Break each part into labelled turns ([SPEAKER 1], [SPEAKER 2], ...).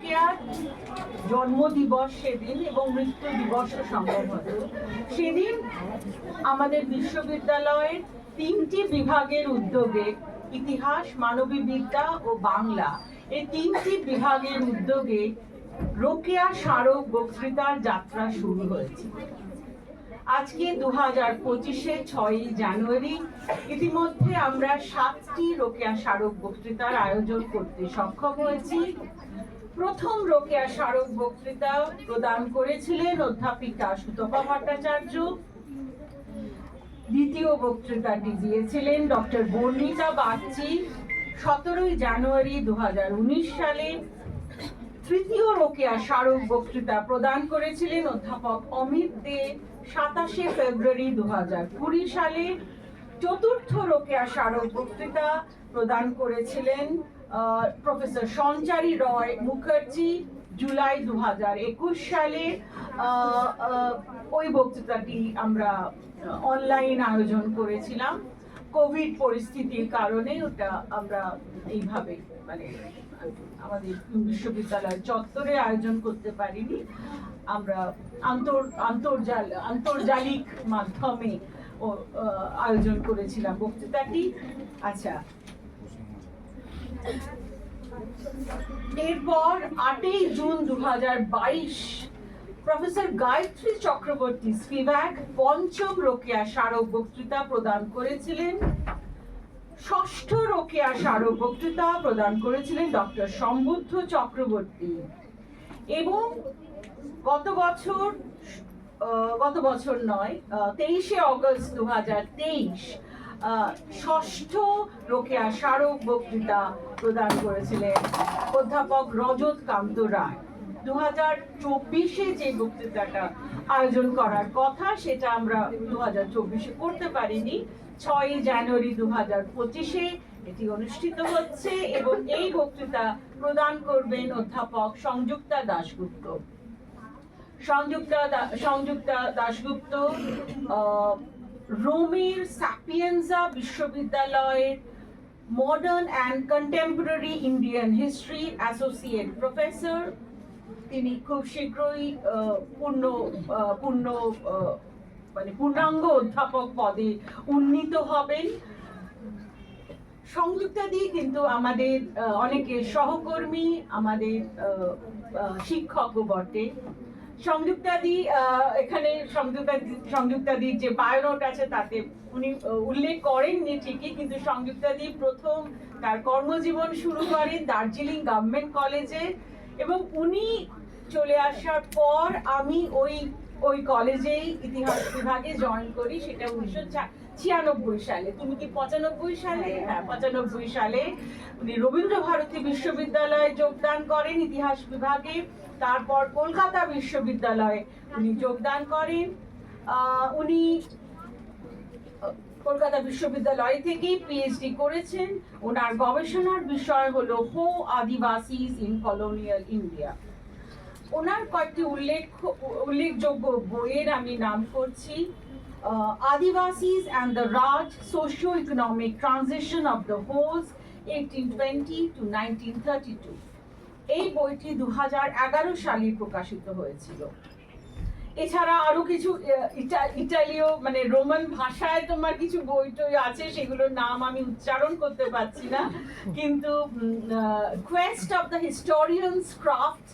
[SPEAKER 1] রোকেয়ার জন্মদিবস সেদিন এবং মৃত্যু দিবসও সম্ভবত সেদিন আমাদের বিশ্ববিদ্যালয়ের 3টি বিভাগের উদ্যোগে ইতিহাস, মানবীবিদ্যা ও বাংলা এই 3টি বিভাগের উদ্যোগে রোকেয়া স্মারক বক্তৃতার যাত্রা শুরু হয়েছে। আজকে 2025-এ 6ই জানুয়ারি ইতিমধ্যে আমরা 7টি রোকেয়া স্মারক বক্তৃতার আয়োজন করতে সক্ষম হয়েছি। প্রথম রোকেয়া স্মারক বক্তৃতা প্রদান করেছিলেন অধ্যাপিকা সুতপা ভট্টাচার্য। দ্বিতীয় বক্তৃতাটি দিয়েছিলেন ডক্টর বর্ণিতা বাগচি 17ই জানুয়ারি 2019 সালে। তৃতীয় রোকেয়া স্মারক বক্তৃতা প্রদান করেছিলেন অধ্যাপক অমিত দে 27শে ফেব্রুয়ারি 2020 সালে। চতুর্থ রোকেয়া স্মারক বক্তৃতা প্রদান করেছিলেন প্রফেসর সঞ্চারী রয় মুখার্জি জুলাই 2021 সালে। ওই বক্তৃতাটি আমরা অনলাইন আয়োজন করেছিলাম, কোভিড পরিস্থিতির কারণে ওটা আমরা এইভাবে মানে আমাদের বিশ্ববিদ্যালয় চত্বরে আয়োজন করতে পারিনি। আমরা আন্তর্জালিক মাধ্যমে আয়োজন করেছিলাম বক্তৃতাটি। আচ্ছা, এরপর 8ই June 2022 professor Gayatri Chakravorty Spivak পঞ্চম রোকেয়া স্মারক বক্তৃতা প্রদান করেছিলেন। ষষ্ঠ রোকেয়া স্মারক বক্তৃতা প্রদান করেছিলেন ডক্টর সম্বুদ্ধ চক্রবর্তী। এবং গত বছর নয়, 23শে অগস্ট 2023 ষষ্ঠ রোকেয়া স্মারক বক্তৃতা প্রদান করেছিলেন অধ্যাপক রজত কান্ত রায়। 2024-এ যে বক্তৃতাটা আয়োজন করার কথা সেটা আমরা 2024-এ করতে পারিনি। 6ই জানুয়ারি 2025-এ এটি অনুষ্ঠিত হচ্ছে এবং এই বক্তৃতা প্রদান করবেন অধ্যাপক সংযুক্তা দাশগুপ্ত। সংযুক্তা দাশগুপ্ত রোমের সাপিয়েন্সা বিশ্ববিদ্যালয়ের modern and contemporary Indian history associate professor. তিনি খুব শীঘ্রই পূর্ণাঙ্গ অধ্যাপক পদে উন্নীত হবেন। সংযুক্তা দি কিন্তু আমাদের অনেকের সহকর্মী, আমাদের শিক্ষকও বটে। সংযুক্তা দি এখানে সংযুক্তা দির যে বায়োনোট আছে তাতে উনি উল্লেখ করেননি ঠিকই, কিন্তু সংযুক্তা দি প্রথম তার কর্মজীবন শুরু করেন দার্জিলিং গভর্নমেন্ট কলেজে এবং উনি চলে আসার পর আমি ওই কলেজেই ইতিহাস বিভাগে জয়েন করি। সেটা 1996 সালে। তুমি কি 95 সালে? হ্যাঁ, 95 সালে উনি রবীন্দ্র ভারতী বিশ্ববিদ্যালয়ে যোগদান করেন ইতিহাস বিভাগে। তারপর কলকাতা বিশ্ববিদ্যালয়ে উনি যোগদান করেন। উনি কলকাতা বিশ্ববিদ্যালয় থেকেই পিএইচডি করেছেন। ওনার গবেষণার বিষয় হলো Ho Adivasis in colonial India. ওনার কয়েকটি উল্লেখযোগ্য বইয়ের আমি নাম করছি। Adivasis and the Raj, socio-economic transition of the Hos 1820 to 1932। এই বইটি 2011 সালে প্রকাশিত হয়েছিল। এছাড়া আরো কিছু ইটালীয় মানে রোমান ভাষায় তোমার কিছু বই টই আছে, সেগুলোর নাম আমি উচ্চারণ করতে পারছি না, কিন্তু Quest of the historians craft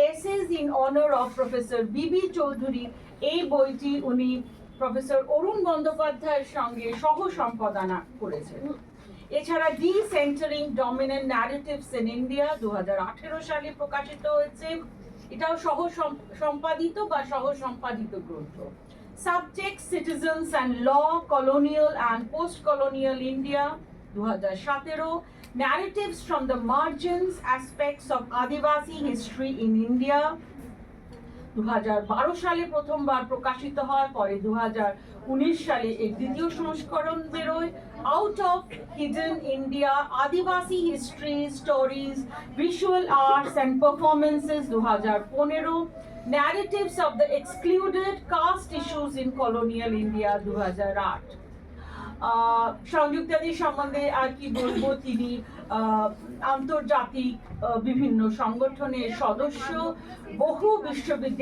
[SPEAKER 1] essays in honour of professor বিবি চৌধুরী, এই বইটি উনি প্রফেসর অরুণ বন্দ্যোপাধ্যায়ের সঙ্গে সহ সম্পাদনা করেছেন। এছাড়া decentring dominant narratives in India 2018 সালে প্রকাশিত হয়েছে। এটাও সহ সম্পাদিত গ্রন্থ। Subject, citizens and law, colonial and post colonial India 2017। Narratives from the margins, aspects of Adivasi history in India 2012 সালে প্রথমবার প্রকাশিত হয়। পরে 2019 সালে এর দ্বিতীয় সংস্করণ বেরোয়। Out of hidden India, Adivasi history, stories, visual arts and performances 2015। Narratives of the excluded, caste issues in colonial India 2008। সংযুক্তাদি সম্বন্ধে আর কি বলবো, তিনি আন্তর্জাতিক বিভিন্ন সংগঠনের সদস্য, বহু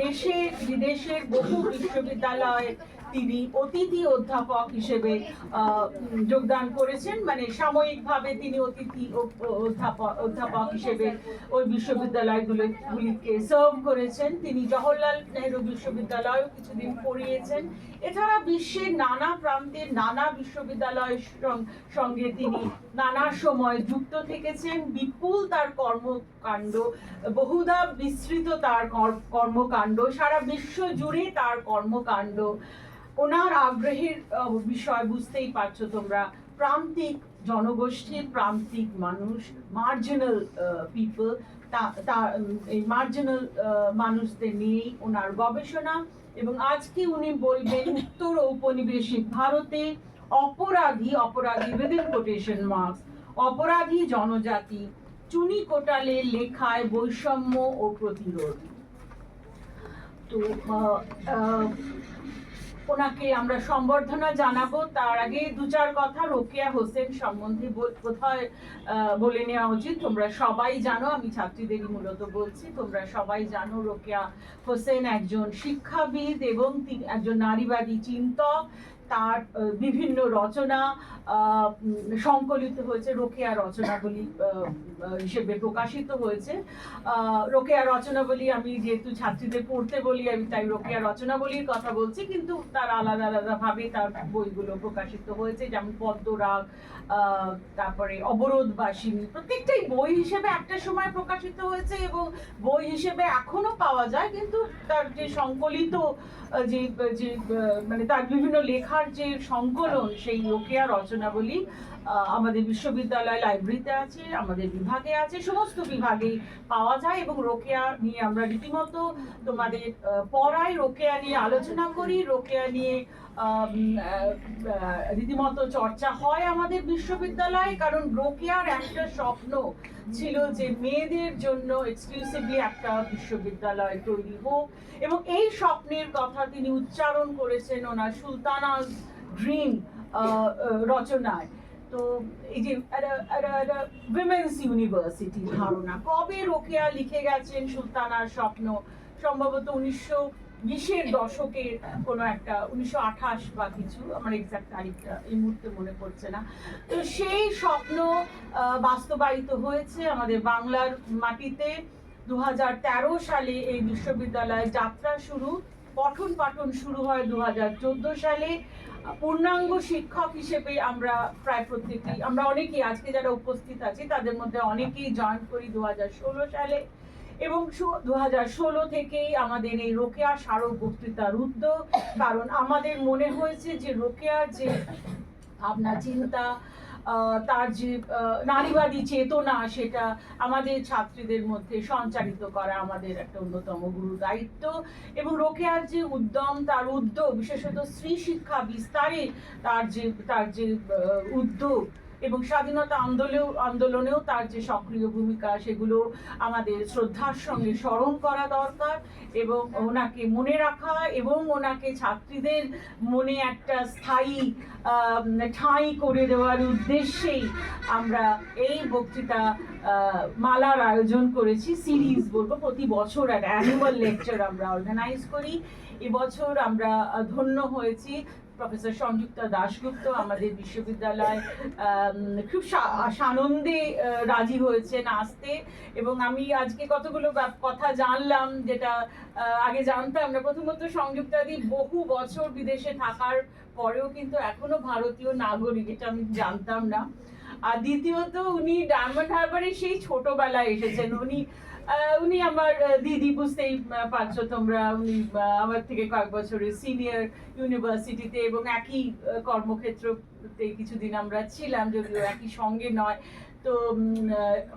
[SPEAKER 1] দেশে বিদেশের বহু বিশ্ববিদ্যালয়ে তিনি অতিথি অধ্যাপক হিসেবে যোগদান করেছেন, মানে সাময়িকভাবে তিনি অতিথি অধ্যাপক হিসেবে ওই বিশ্ববিদ্যালয়গুলিকে সার্ভ করেছেন। তিনি জওহরলাল নেহরু বিশ্ববিদ্যালয়েও কিছুদিন পড়িয়েছেন। এছাড়া বিশ্বের নানা প্রান্তের নানা বিশ্ববিদ্যালয়ের সঙ্গে তিনি নানা সময় যুক্ত থেকেছেন। বিপুল তার কর্মকাণ্ড, বহুধা বিস্তৃত তার কর্মকাণ্ড, সারা বিশ্ব জুড়ে তার কর্মকাণ্ড। ওনার আগ্রহের বিষয় বুঝতেই পারছো তোমরা, প্রান্তিক জনগোষ্ঠীর, প্রান্তিক মানুষ, মার্জিনাল পিপল, এই মার্জিনাল মানুষদের নিয়েই ওনার গবেষণা। এবং আজকে উনি বলবেন উত্তর ঔপনিবেশিক ভারতে অপরাধী উইদিন কোটেশন মার্কস, অপরাধী জনজাতি, চুনি কোটালের লেখায় বৈষম্য ও প্রতিরোধ। তো ওনাকে আমরা সম্বর্ধনা জানাবো। তার আগে দু চার কথা রোকেয়া হোসেন সম্বন্ধে বোধহয় বলে নেওয়া উচিত। তোমরা সবাই জানো, আমি ছাত্রীদেরই মূলত বলছি, তোমরা সবাই জানো রোকেয়া হোসেন একজন শিক্ষাবিদ এবং তিনি একজন নারীবাদী চিন্তক। তার বিভিন্ন রচনা সংকলিত হয়েছে, রোকেয়া রচনাবলী হিসেবে প্রকাশিত হয়েছে। রোকেয়া রচনাবলী, আমি যেহেতু ছাত্রীদের পড়তে বলি, আমি তাই রোকেয়া রচনাবলীর কথা বলছি, কিন্তু তার আলাদা আলাদা ভাবে তার বইগুলো প্রকাশিত হয়েছে, যেমন পদ্মরাগ, তারপরে অবরোধবাসিনী, প্রত্যেকটাই বই হিসেবে একটা সময় প্রকাশিত হয়েছে এবং বই হিসেবে এখনো পাওয়া যায়। কিন্তু তার যে সংকলিত যে মানে তার বিভিন্ন লেখার যে সংকলন, সেই রোকেয়া রচনাবলী আমাদের বিশ্ববিদ্যালয় লাইব্রেরিতে আছে, আমাদের বিভাগে আছে, সমস্ত বিভাগেই পাওয়া যায়। এবং রোকেয়া নিয়ে আমরা রীতিমতো তোমাদের পড়াই, রোকেয়া নিয়ে আলোচনা করি, রোকেয়া নিয়ে রীতিমতো চর্চা হয় আমাদের বিশ্ববিদ্যালয়ে। কারণ রোকেয়ার একটা স্বপ্ন ছিল যে মেয়েদের জন্য এক্সক্লুসিভলি একটা বিশ্ববিদ্যালয় তৈরি হোক, এবং এই স্বপ্নের কথা তিনি উচ্চারণ করেছেন ওনার সুলতানাস ড্রিম রচনায়। তো এই যে উইমেন্স ইউনিভার্সিটি ধারণা, কবে রোকেয়া লিখে গেছেন সুলতানার স্বপ্ন, সম্ভবত 1920-এর দশকের কোনো একটা, 1928 বা কিছু, আমার এক্সাক্ট তারিখটা এই মুহূর্তে মনে পড়ছে না। তো সেই স্বপ্ন বাস্তবায়িত হয়েছে আমাদের বাংলার মাটিতে। 2013 সালে এই বিশ্ববিদ্যালয়ের যাত্রা শুরু, পঠন পাঠন শুরু হয় 2014 সালে। পূর্ণাঙ্গ শিক্ষক হিসেবে আমরা প্রায় প্রত্যেকেই, আমরা অনেকেই আজকে যারা উপস্থিত আছি তাদের মধ্যে অনেকেই জয়েন করি 2016 সালে। এবং 2016 থেকেই আমাদের এই রোকেয়া স্মারক বক্তৃতার উদ্যোগ, কারণ আমাদের মনে হয়েছে যে রোকেয়ার যে ভাবনা চিন্তা, তার যে নারীবাদী চেতনা, সেটা আমাদের ছাত্রীদের মধ্যে সঞ্চারিত করা আমাদের একটা অন্যতম গুরু দায়িত্ব। এবং রোকেয়ার যে উদ্যম, তার উদ্যোগ, বিশেষত স্ত্রী শিক্ষা বিস্তারে তার যে উদ্যোগ এবং স্বাধীনতা আন্দোলনেও তার যে সক্রিয় ভূমিকা, সেগুলো আমাদের শ্রদ্ধার সঙ্গে স্মরণ করা দরকার এবং ওনাকে মনে রাখা এবং ওনাকে ছাত্রীদের মনে একটা স্থায়ী ঠাঁই করে দেওয়ার উদ্দেশ্যেই আমরা এই বক্তৃতা মালার আয়োজন করেছি। সিরিজ বলবো, প্রতি বছর একটা অ্যানুয়াল লেকচার আমরা অর্গানাইজ করি। এবছর আমরা ধন্য হয়েছি, প্রফেসর সংযুক্তা দাশগুপ্ত আমাদের বিশ্ববিদ্যালয় খুব সানন্দে রাজি হয়েছেন আসতে। এবং আমি আজকে কতগুলো কথা জানলাম যেটা আগে জানতাম না। প্রথমত সংযুক্তাদি বহু বছর বিদেশে থাকার পরেও কিন্তু এখনো ভারতীয় নাগরিক, এটা আমি জানতাম না। আর দ্বিতীয়ত উনি ডায়মন্ড হারবারে সেই ছোটবেলায় এসেছেন। উনি আমার দিদি, বুঝতেই পারছো তোমরা, উনি আমার থেকে কয়েক বছরের সিনিয়র ইউনিভার্সিটিতে, এবং একই কর্মক্ষেত্রতে কিছুদিন আমরা ছিলাম, যদিও একই সঙ্গে নয়। তো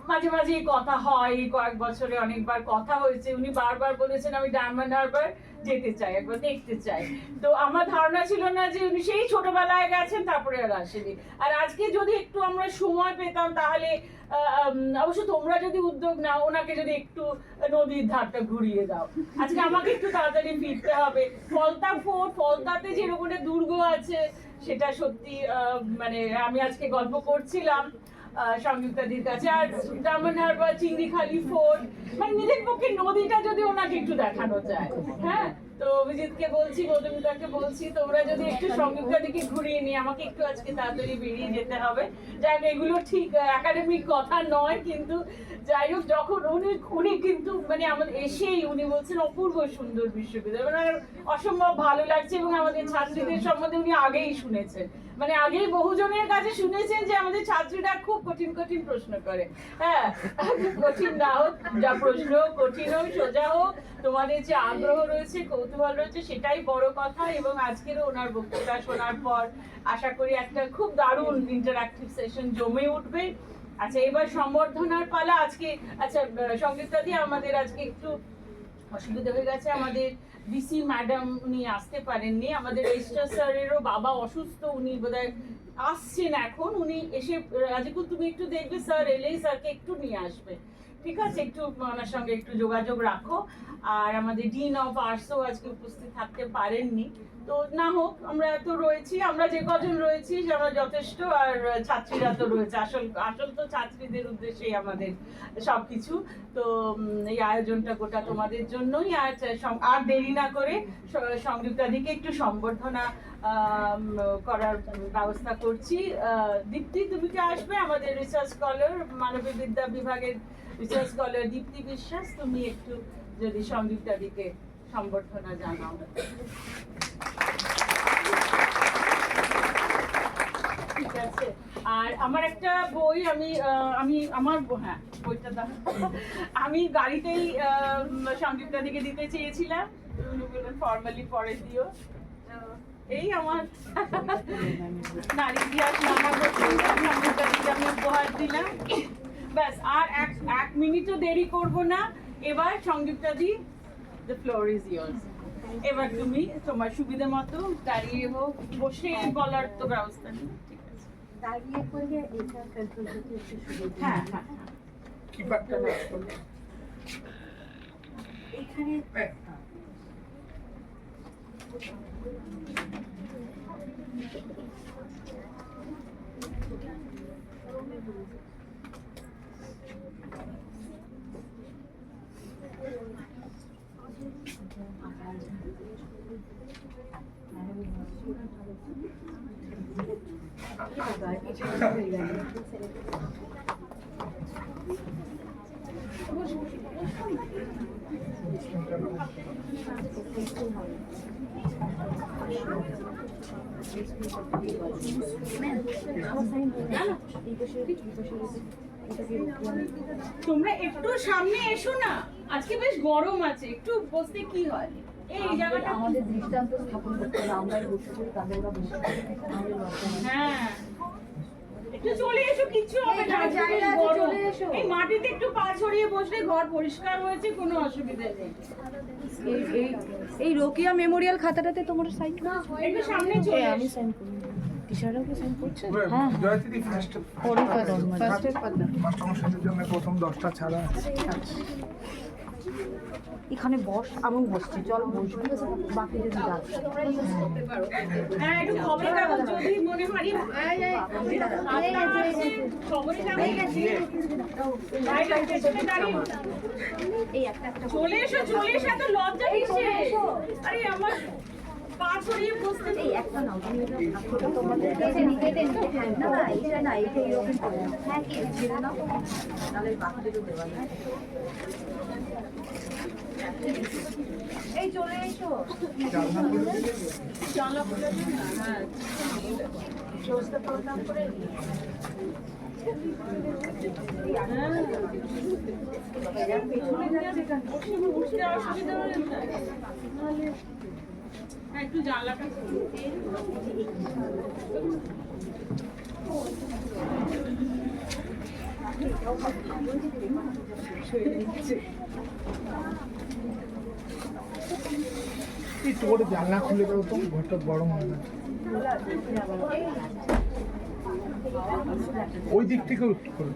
[SPEAKER 1] মাঝে মাঝে কথা হয়, কয়েক বছরে অনেকবার কথা হয়েছে। উনি বারবার বলেছেন আমি ডায়মন্ড হারবার যেতে চাই, একবার দেখতে চাই। তো আমার ধারণা ছিল না যে উনি সেই ছোটবেলায় গেছেন, তারপরে আর আসেনি। আর আজকে যদি একটু আমরা সময় পেতাম তাহলে অবশ্য তোমরা যদি উদ্যোগ নাও, ওনাকে যদি একটু নদীর ধারটা ঘুরিয়ে দাও। আজকে আমাকে একটু তাড়াতাড়ি ফিরতে হবে। ফলতা ফোর্ট, ফলতাতে যেরকম একটা দুর্গ আছে, সেটা সত্যি মানে আমি আজকে গল্প করছিলাম সংযুক্তাদির কাছে। আর ডায়মন্ড হারবার, চিংড়িখালি ফোর্ট, মানে নিজের পক্ষে নদীটা যদি ওনাকে একটু দেখানো যায়। হ্যাঁ, তো অভিজিৎকে বলছি, মধুমিতাকে বলছি, তোমরা যদি একটু সংযুক্তাদিকে ঘুরিয়ে নিয়ে, আমাকে একটু আজকে তাড়াতাড়ি বেরিয়ে যেতে হবে। যাই হোক, এগুলো ঠিক একাডেমিক কথা নয়, কিন্তু যাই হোক, যখন উনি কিন্তু মানে আমাদের এসেই উনি বলছেন অপূর্ব সুন্দর বিশ্ববিদ্যালয়, মানে অসম্ভব ভালো লাগছে। এবং আমাদের ছাত্রীদের সম্বন্ধে উনি আগেই শুনেছেন, মানে আগেই বহুজনের কাছে শুনেছেন যে আমাদের ছাত্রীরা খুব কঠিন কঠিন প্রশ্ন করে। হ্যাঁ, কঠিন না হোক, যা প্রশ্ন কঠিন হোক, সোজা হোক, তোমাদের যে আগ্রহ রয়েছে, কৌতূহল রয়েছে, সেটাই বড় কথা। এবং আজকেরও ওনার বক্তৃতা শোনার পর আশা করি একটা খুব দারুণ ইন্টারঅ্যাক্টিভ সেশন জমে উঠবে। আচ্ছা, এবার সম্বর্ধনার পালা। আজকে আচ্ছা সংযুক্তাদি, আমাদের আজকে একটু অসুবিধা হয়ে গেছে, আমাদের ভিসি ম্যাডাম উনি আসতে পারেননি। আমাদের রেজিস্ট্রার স্যারেরও বাবা অসুস্থ, উনি বোধহয় আসছেন এখন। উনি এসে, রাজিকুল তুমি একটু দেখবে, স্যার এলেই স্যারকে একটু নিয়ে আসবে, ঠিক আছে? একটু ওনার সঙ্গে একটু যোগাযোগ রাখো। আর আমাদের ডিন অফ আর্টসও আজকে উপস্থিত থাকতে পারেননি। তো না হোক, আমরা এত রয়েছি, আমরা যে কজন রয়েছি আমরা যথেষ্ট। আর ছাত্রীরা তো রয়েছে, আসল তো ছাত্রীদের উদ্দেশ্যেই আমাদের সবকিছু। তো এই আয়োজনটা গোটা তোমাদের জন্যই। আর দেরি না করে সংযুক্তাদিকে একটু সম্বর্ধনা করার ব্যবস্থা করছি। দীপ্তি, তুমি কি আসবে? আমাদের রিসার্চ স্কলার, মানবিক বিদ্যা বিভাগের রিসার্চ স্কলার দীপ্তি বিশ্বাস, তুমি একটু যদি সংযুক্তাদিকে সম্বর্ধনা জানাও। ঠিক আছে। আর আমার একটা বই, আমি আমার হ্যাঁ বইটা দাও। আমি গাড়িতেই সংযুক্তাদিকে দিতে চেয়েছিলাম, ফর্মালি পরে দিও। এই আমার নারী ইতিহাস নানা সংযুক্তাদিকে আমি উপহার দিলাম। ব্যাস, আর এক মিনিটও দেরি করব না। এবার সংযুক্তাদি, the floor is yours. এবার তুমি তোমার সুবিধা মতো দাঁড়িয়ে হোক, বসে বলার তো ব্যবস্থা নেই, ঠিক আছে?
[SPEAKER 2] দাঁড়িয়ে করলে এটা কন্ট্রোল করতে একটু সুবিধা।
[SPEAKER 1] হ্যাঁ হ্যাঁ,
[SPEAKER 3] কি বার্তা
[SPEAKER 2] এখানে
[SPEAKER 1] তোমরা একটু সামনে এসো না, আজকে বেশ গরম আছে, একটু বসতে কি হয়? এই জায়গাটা
[SPEAKER 2] আমাদের দৃষ্টান্ত স্থাপন করতে হবে, আমরাই বসে করি, তাদেররা বসে করি, আমাদের লজ্জা নেই।
[SPEAKER 1] হ্যাঁ, একটু চলে এসো, কিচ্ছু হবে না,
[SPEAKER 2] জায়গা আছে, চলে এসো।
[SPEAKER 1] এই মাটিতে একটু পা ছড়িয়ে বসলে ঘর পরিষ্কার হয়েছে, কোনো অসুবিধা নেই।
[SPEAKER 4] এই রোকিয়া মেমোরিয়াল খাতাটাতে তোমার সাইন না?
[SPEAKER 1] একটু সামনে চলে
[SPEAKER 4] আমি
[SPEAKER 1] এসো।
[SPEAKER 4] সাইন করি। টিচাররাও সাইন করছে?
[SPEAKER 3] হ্যাঁ জয়তিদি ফার্স্ট
[SPEAKER 4] ফার্স্টের পাতা।
[SPEAKER 3] মাস্টারমশাইদের জন্য প্রথম 10টা ছাড়া আছে।
[SPEAKER 4] এখানে বস, আমি বসছি, চল বসবি, বাকি যদি ডাক।
[SPEAKER 1] হ্যাঁ, একটু খবরের কাগজ যদি মনে হয় খবরের কাগজ চলে এসো, চলে এসো, এত লজ্জা কিসে? আরে আমার পা ছড়িয়ে বসতে
[SPEAKER 2] এই একটা নাও, তুমি এটা ছোট তোমাদের কাছে নিতে দেন। না না, এটা না, এটা এরকম করে নাও। হ্যাঁ, কি ছেড়ে নাও, নাহলে বাকিদেরও দেওয়া যায়। এই চলে এসো।
[SPEAKER 1] জানলা খুলে দিন না। হ্যাঁ,
[SPEAKER 2] সস্তা প্রোগ্রাম করে
[SPEAKER 1] উঠতে অসুবিধা হলে একটু জানলাটা
[SPEAKER 3] একটু করে জানলা খুলে দাও তো, ঘরটা গরম হবে না। ওই দিক থেকেও একটু করুন।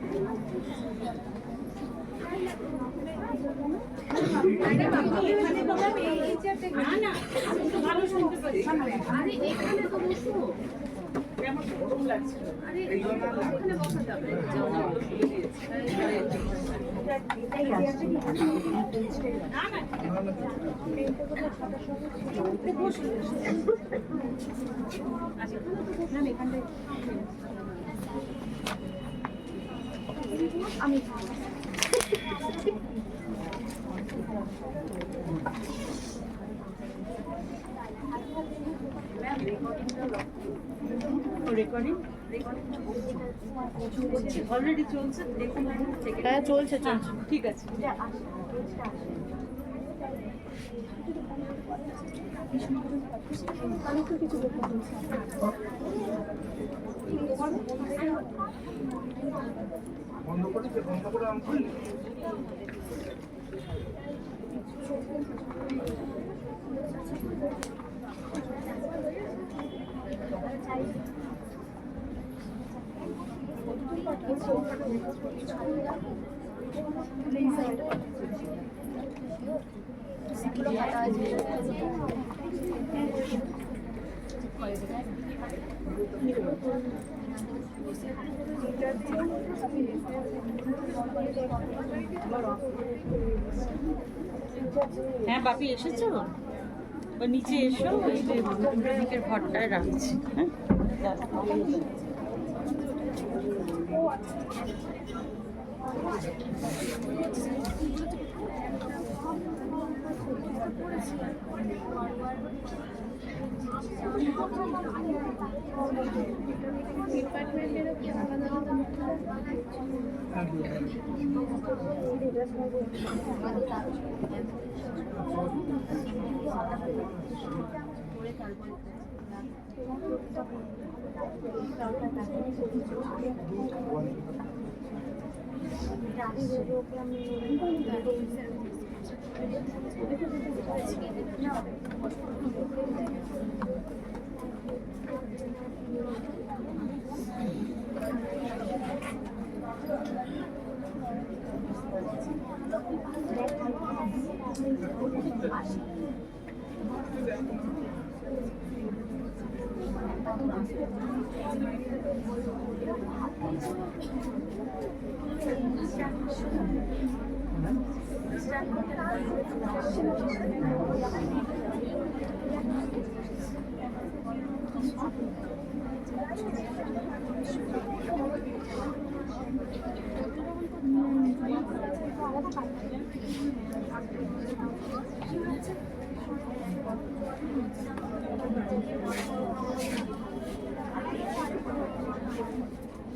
[SPEAKER 1] না না আমি তো ভালো শুনতে পাচ্ছি আরে এখানে তো বসো কেমন গরম লাগছে আরে এখানে বসা যাবে না না
[SPEAKER 2] আমি
[SPEAKER 1] রেকর্ডিং অলরেডি চলছে দেখুন
[SPEAKER 4] হ্যাঁ চলছে চলছে
[SPEAKER 1] ঠিক আছে
[SPEAKER 3] বন্ধ করে আমি করি।
[SPEAKER 1] হ্যাঁ বাপি এসেছো বা নিচে এসো ওই যে দিকের ঘরটায় রাখছি হ্যাঁ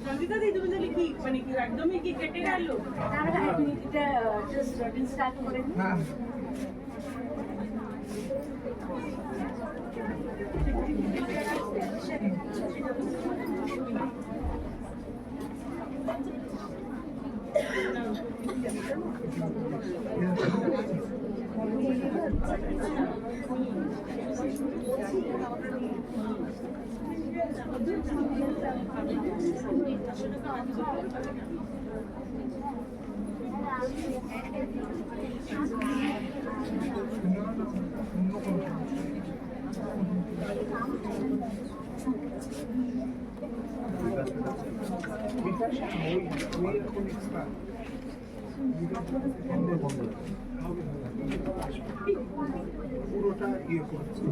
[SPEAKER 1] সঙ্গীতা দি তুমি তাহলে কি মানে কি একদমই কি কেটে গেল
[SPEAKER 2] এটা জাস্ট স্টার্ট করে
[SPEAKER 3] হ্যাঁ পুরোটা ইয়ে করছে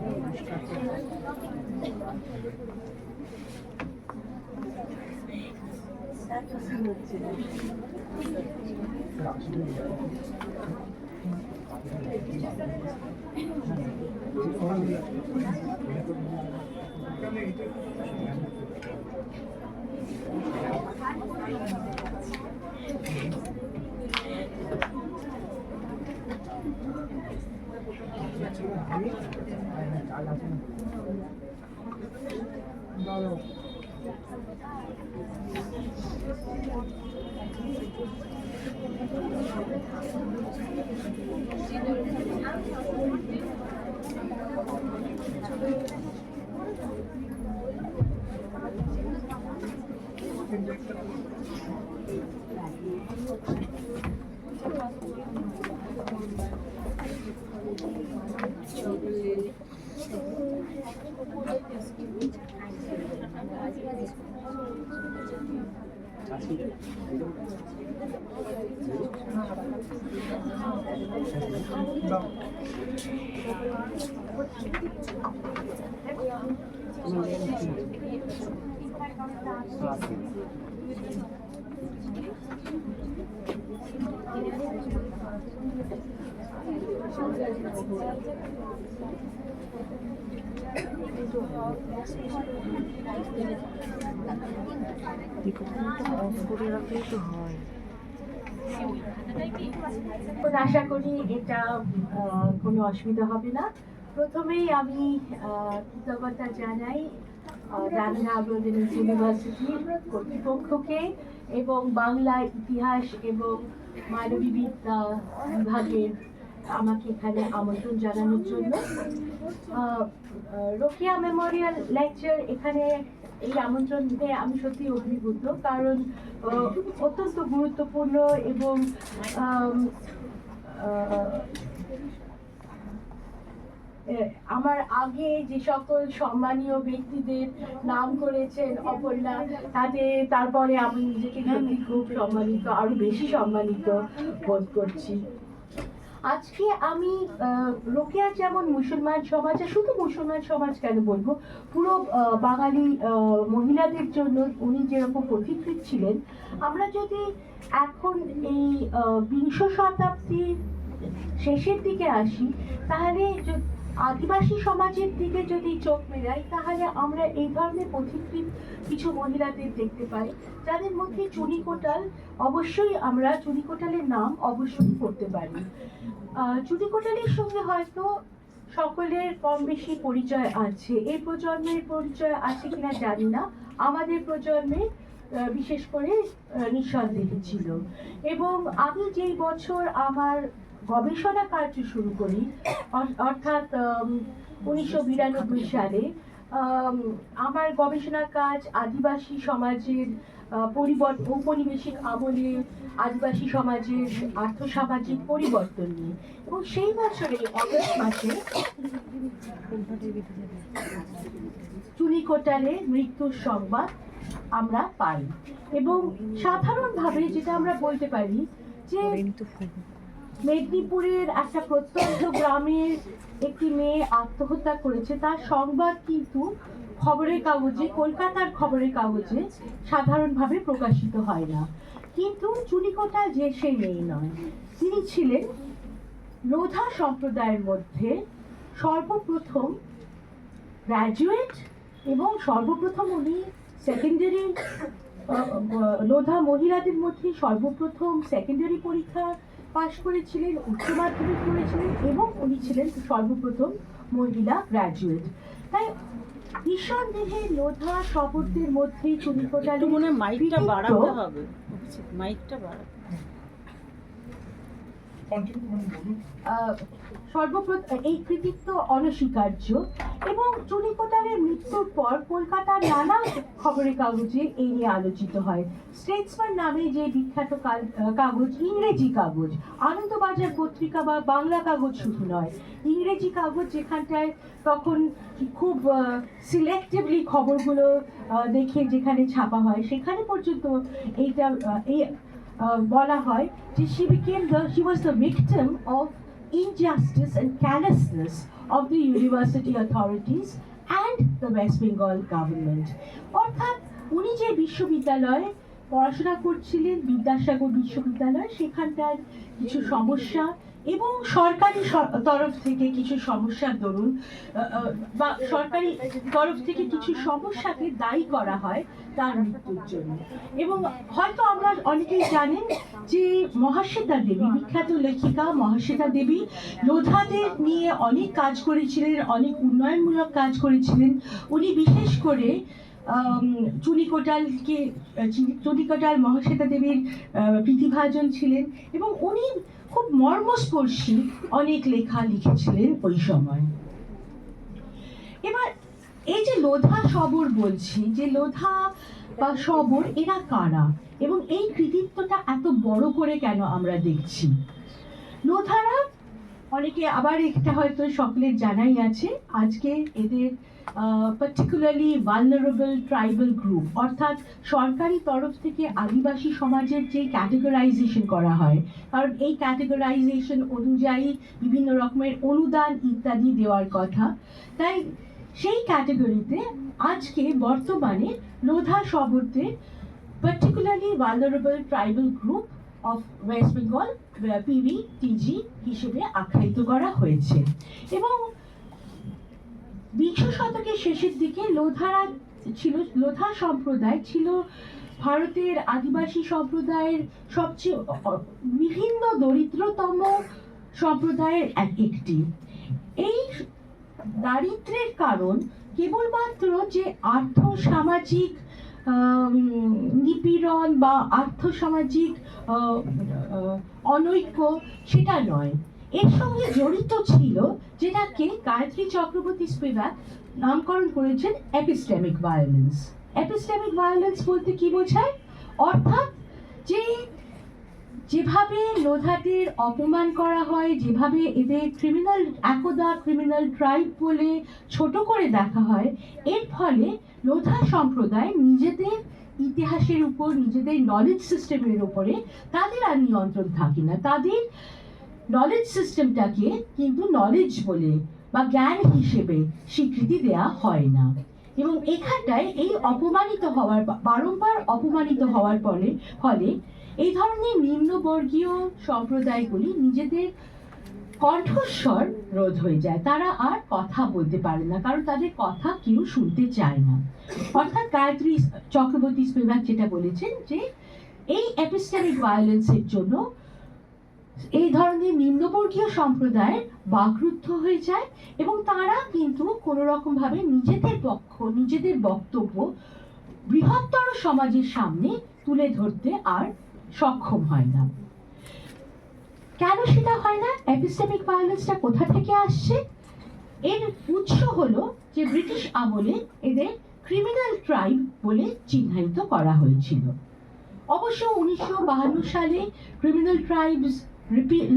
[SPEAKER 5] আশা করি এটা কোনো অসুবিধা হবে না। প্রথমেই আমি কৃতজ্ঞতা জানাই রামনা আগ্রোজেনিক ইউনিভার্সিটির কর্তৃপক্ষকে এবং বাংলা ইতিহাস এবং মানবীবিদ্যা বিভাগের আমাকে এখানে আমন্ত্রণ জানানোর জন্য। রোকেয়া মেমোরিয়াল লেকচার এখানে এই আমন্ত্রণ দিতে আমি সত্যি অভিভূত, কারণ অত্যন্ত গুরুত্বপূর্ণ এবং আমার আগে যে সকল সম্মানীয় ব্যক্তিদের নাম করেছেন অপর্ণা, তারপরে আমি নিজেকে সত্যি খুব সম্মানিত, আরো বেশি সম্মানিত বোধ করছি। আজকে আমি রোকেয়া যেমন মুসলমান সমাজ, শুধু মুসলমান সমাজ কেন বলবো, পুরো বাঙালি মহিলাদের জন্য উনি যেরকম পথিকৃৎ ছিলেন, আমরা যদি এখন এই বিংশ শতাব্দীর শেষের দিকে আসি, তাহলে আদিবাসী সমাজের দিকে যদি চোখ মেলাই, তাহলে আমরা এই ধরনের পথিকৃৎ কিছু মহিলাদের দেখতে পাই, যাদের মধ্যে চুনি কোটাল, অবশ্যই আমরা চুনি কোটালের নাম অবশ্যই করতে পারি। চুনি কোটালের সঙ্গে হয়তো সকলের কম বেশি পরিচয় আছে, এই প্রজন্মের পরিচয় আছে কিনা জানি না, আমাদের প্রজন্মে বিশেষ করে নিঃসন্দেহে ছিল। এবং আমি যেই বছর আমার গবেষণা কার্য শুরু করি, অর্থাৎ 1992 সালে, আমার গবেষণা কাজ আদিবাসী সমাজের ঔপনিবেশিক আমলে আদিবাসী সমাজের আর্থসামাজিক পরিবর্তন নিয়ে। এবং সেই বছরে অগস্ট মাসে চুনি কোটালের মৃত্যুর সংবাদ আমরা পাই। এবং সাধারণভাবে যেটা আমরা বলতে পারি যে মেদিনীপুরের একটা প্রত্যন্ত গ্রামের একটি মেয়ে আত্মহত্যা করেছে, তার সংবাদ কিন্তু খবরের কাগজে, কলকাতার খবরের কাগজে সাধারণভাবে প্রকাশিত হয় না। কিন্তু চুনি কোটাল যে সেই মেয়ে নয়, তিনি ছিলেন লোধা সম্প্রদায়ের মধ্যে সর্বপ্রথম গ্র্যাজুয়েট এবং সর্বপ্রথম উনি সেকেন্ডারি, লোধা মহিলাদের মধ্যে সর্বপ্রথম সেকেন্ডারি পরীক্ষা পাশ করেছিলেন, উচ্চ মাধ্যমিক করেছিলেন এবং উনি ছিলেন সর্বপ্রথম মহিলা গ্র্যাজুয়েট। তাই নিঃসন্দেহে লোধা শব্দের মধ্যে চুনি কোটালের
[SPEAKER 6] মাইকটা বাড়াতে হবে, মাইকটা বাড়াতে
[SPEAKER 5] সর্বপ্রথম এই কৃতিত্ব অনস্বীকার্য। এবং চুনি কোটালের মৃত্যুর পর কলকাতার নানা খবরের কাগজে এই নিয়ে আলোচিত হয়। স্টেটসম্যান নামে যে বিখ্যাত কাগজ, ইংরেজি কাগজ, আনন্দবাজার পত্রিকা বা বাংলা কাগজ শুধু নয়, ইংরেজি কাগজ যেখানটায় তখন খুব সিলেক্টিভলি খবরগুলো দেখে যেখানে ছাপা হয়, সেখানে পর্যন্ত এইটা বলা হয় যে she was the victim of injustice and callousness of the university authorities and the West Bengal government. অর্থাৎ উনি যে বিশ্ববিদ্যালয়ে পড়াশোনা করছিলেন, বিদ্যাসাগর বিশ্ববিদ্যালয়, সেখানটার কিছু সমস্যা এবং সরকারি তরফ থেকে কিছু সমস্যার দরুন বা সরকারি তরফ থেকে কিছু সমস্যাকে দায়ী করা হয় তার মৃত্যুর জন্য। এবং হয়তো আমরা অনেকেই জানেন যে মহাশ্বেতা দেবী, বিখ্যাত লেখিকা মহাশ্বেতা দেবী, লোধাদের নিয়ে অনেক কাজ করেছিলেন, অনেক উন্নয়নমূলক কাজ করেছিলেন। উনি বিশেষ করে চুনি কোটাল মহাশ্বেতা দেবীর প্রীতিভাজন ছিলেন এবং উনি খুব মর্মস্পর্শী অনেক লেখা লিখেছিলেন ওই সময়। এবার এই যে লোধা শবর বলছি, যে লোধা বা সবর এরা কারা এবং এই কৃতিত্বটা এত বড় করে কেন আমরা দেখছি? লোধারা অনেকে, আবার এটা হয়তো সকলের জানাই আছে, আজকে এদের পার্টিকুলারলি ভালনারেবল ট্রাইবাল গ্রুপ, অর্থাৎ সরকারি তরফ থেকে আদিবাসী সমাজের যে ক্যাটেগরাইজেশন করা হয়, কারণ এই ক্যাটেগরাইজেশন অনুযায়ী বিভিন্ন রকমের অনুদান ইত্যাদি দেওয়ার কথা, তাই সেই ক্যাটেগরিতে আজকে বর্তমানে লোধা সবরদের particularly vulnerable tribal group of West Bengal PVTG হিসেবে আখ্যায়িত করা হয়েছে। এবং বিংশ শতকের শেষের দিকে লোধা সম্প্রদায় ছিল ভারতের আদিবাসী সম্প্রদায়ের সবচেয়ে বিভিন্ন দরিদ্রতম সম্প্রদায়ের একটি। এই দারিদ্র্যের কারণ কেবলমাত্র যে আর্থসামাজিক নিপীড়ন বা আর্থসামাজিক অনৈক্য সেটা নয়, এর সঙ্গে জড়িত ছিল যেটাকে গায়ত্রী চক্রবর্তী স্পিভাক নামকরণ করেছেন এপিস্টেমিক ভায়োলেন্স। এপিস্টেমিক ভায়োলেন্স বলতে কি বোঝায়? অর্থাৎ যেভাবে লোধাদের অপমান করা হয়, যেভাবে এদের ক্রিমিনাল, একদা ক্রিমিনাল ট্রাইব বলে ছোট করে দেখা হয়, এর ফলে লোধা সম্প্রদায় নিজেদের ইতিহাসের উপর, নিজেদের নলেজ সিস্টেমের উপরে তাদের আর নিয়ন্ত্রণ থাকে না। তাদের নলেজ সিস্টেমটাকে কিন্তু নলেজ বলে বা জ্ঞান হিসেবে স্বীকৃতি দেয়া হয় না। এবং এখানটায় এই অপমানিত হওয়ার, বারংবার অপমানিত হওয়ার ফলে এই ধরনের নিম্নবর্গীয় সম্প্রদায়গুলি নিজেদের কণ্ঠস্বর রোধ হয়ে যায়, তারা আর কথা বলতে পারে না, কারণ তাদের কথা কেউ শুনতে চায় না। অর্থাৎ গায়ত্রী চক্রবর্তী স্পিভাক যেটা বলেছেন যে এই এপিস্টেমিক ভায়োলেন্সের জন্য এই ধরনের নিম্নবর্গীয় সম্প্রদায় বাকরুদ্ধ হয়ে যায় এবং তারা কিন্তু কোনো রকম ভাবে নিজেদের বক্তব্য বৃহত্তর সমাজের সামনে তুলে ধরতে আর সক্ষম হয় না। কেন সেটা হয় না? এপিস্টেমিক ভায়োলেন্সটা কোথা থেকে আসছে? এর উৎস হলো যে ব্রিটিশ আমলে এদের ক্রিমিনাল ট্রাইব বলে চিহ্নিত করা হয়েছিল। অবশ্য 1952 সালে criminal tribes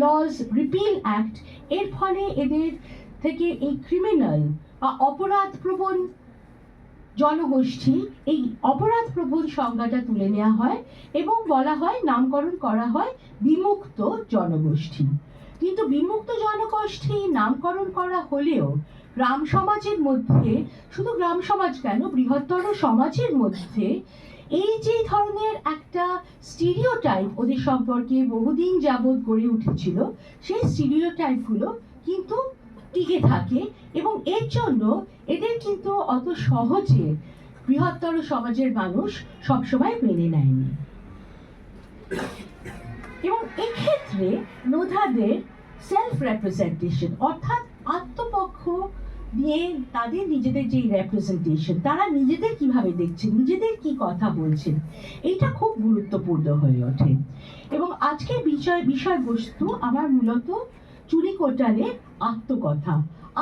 [SPEAKER 5] laws repeal act, এর ফলে এদের থেকে এই ক্রিমিনাল বা অপরাধপ্রবণ জনগোষ্ঠী, এই অপরাধপ্রবণ সংজ্ঞাটা তুলে নেওয়া হয় এবং বলা হয়, নামকরণ করা হয় বিমুক্ত জনগোষ্ঠী। কিন্তু বিমুক্ত জনগোষ্ঠী নামকরণ করা হলেও গ্রাম সমাজের মধ্যে, শুধু গ্রাম সমাজ কেন, বৃহত্তর সমাজের মধ্যে এই যে ধরনের একটা স্টিরিওটাইপ ওদের সম্পর্কে বহুদিন যাবৎ গড়ে উঠেছিল, সেই স্টিরিওটাইপগুলো কিন্তু টিকে থাকে এবং এর জন্য এদের কিন্তু অত সহজে বৃহত্তর সমাজের মানুষ সবসময় মেনে নেয়নি। এবং এক্ষেত্রে লোধাদের সেলফ রেপ্রেজেন্টেশন, অর্থাৎ আত্মপক্ষ নিয়ে তাদের নিজেদের যে রেপ্রেজেন্টেশন, তারা নিজেদের কিভাবে দেখছেন, নিজেদের কি কথা বলছেন, এটা খুব গুরুত্বপূর্ণ হয়ে ওঠে। এবং আজকের বিষয়বস্তু আমার মূলত চুনি কোটালের আত্মকথা।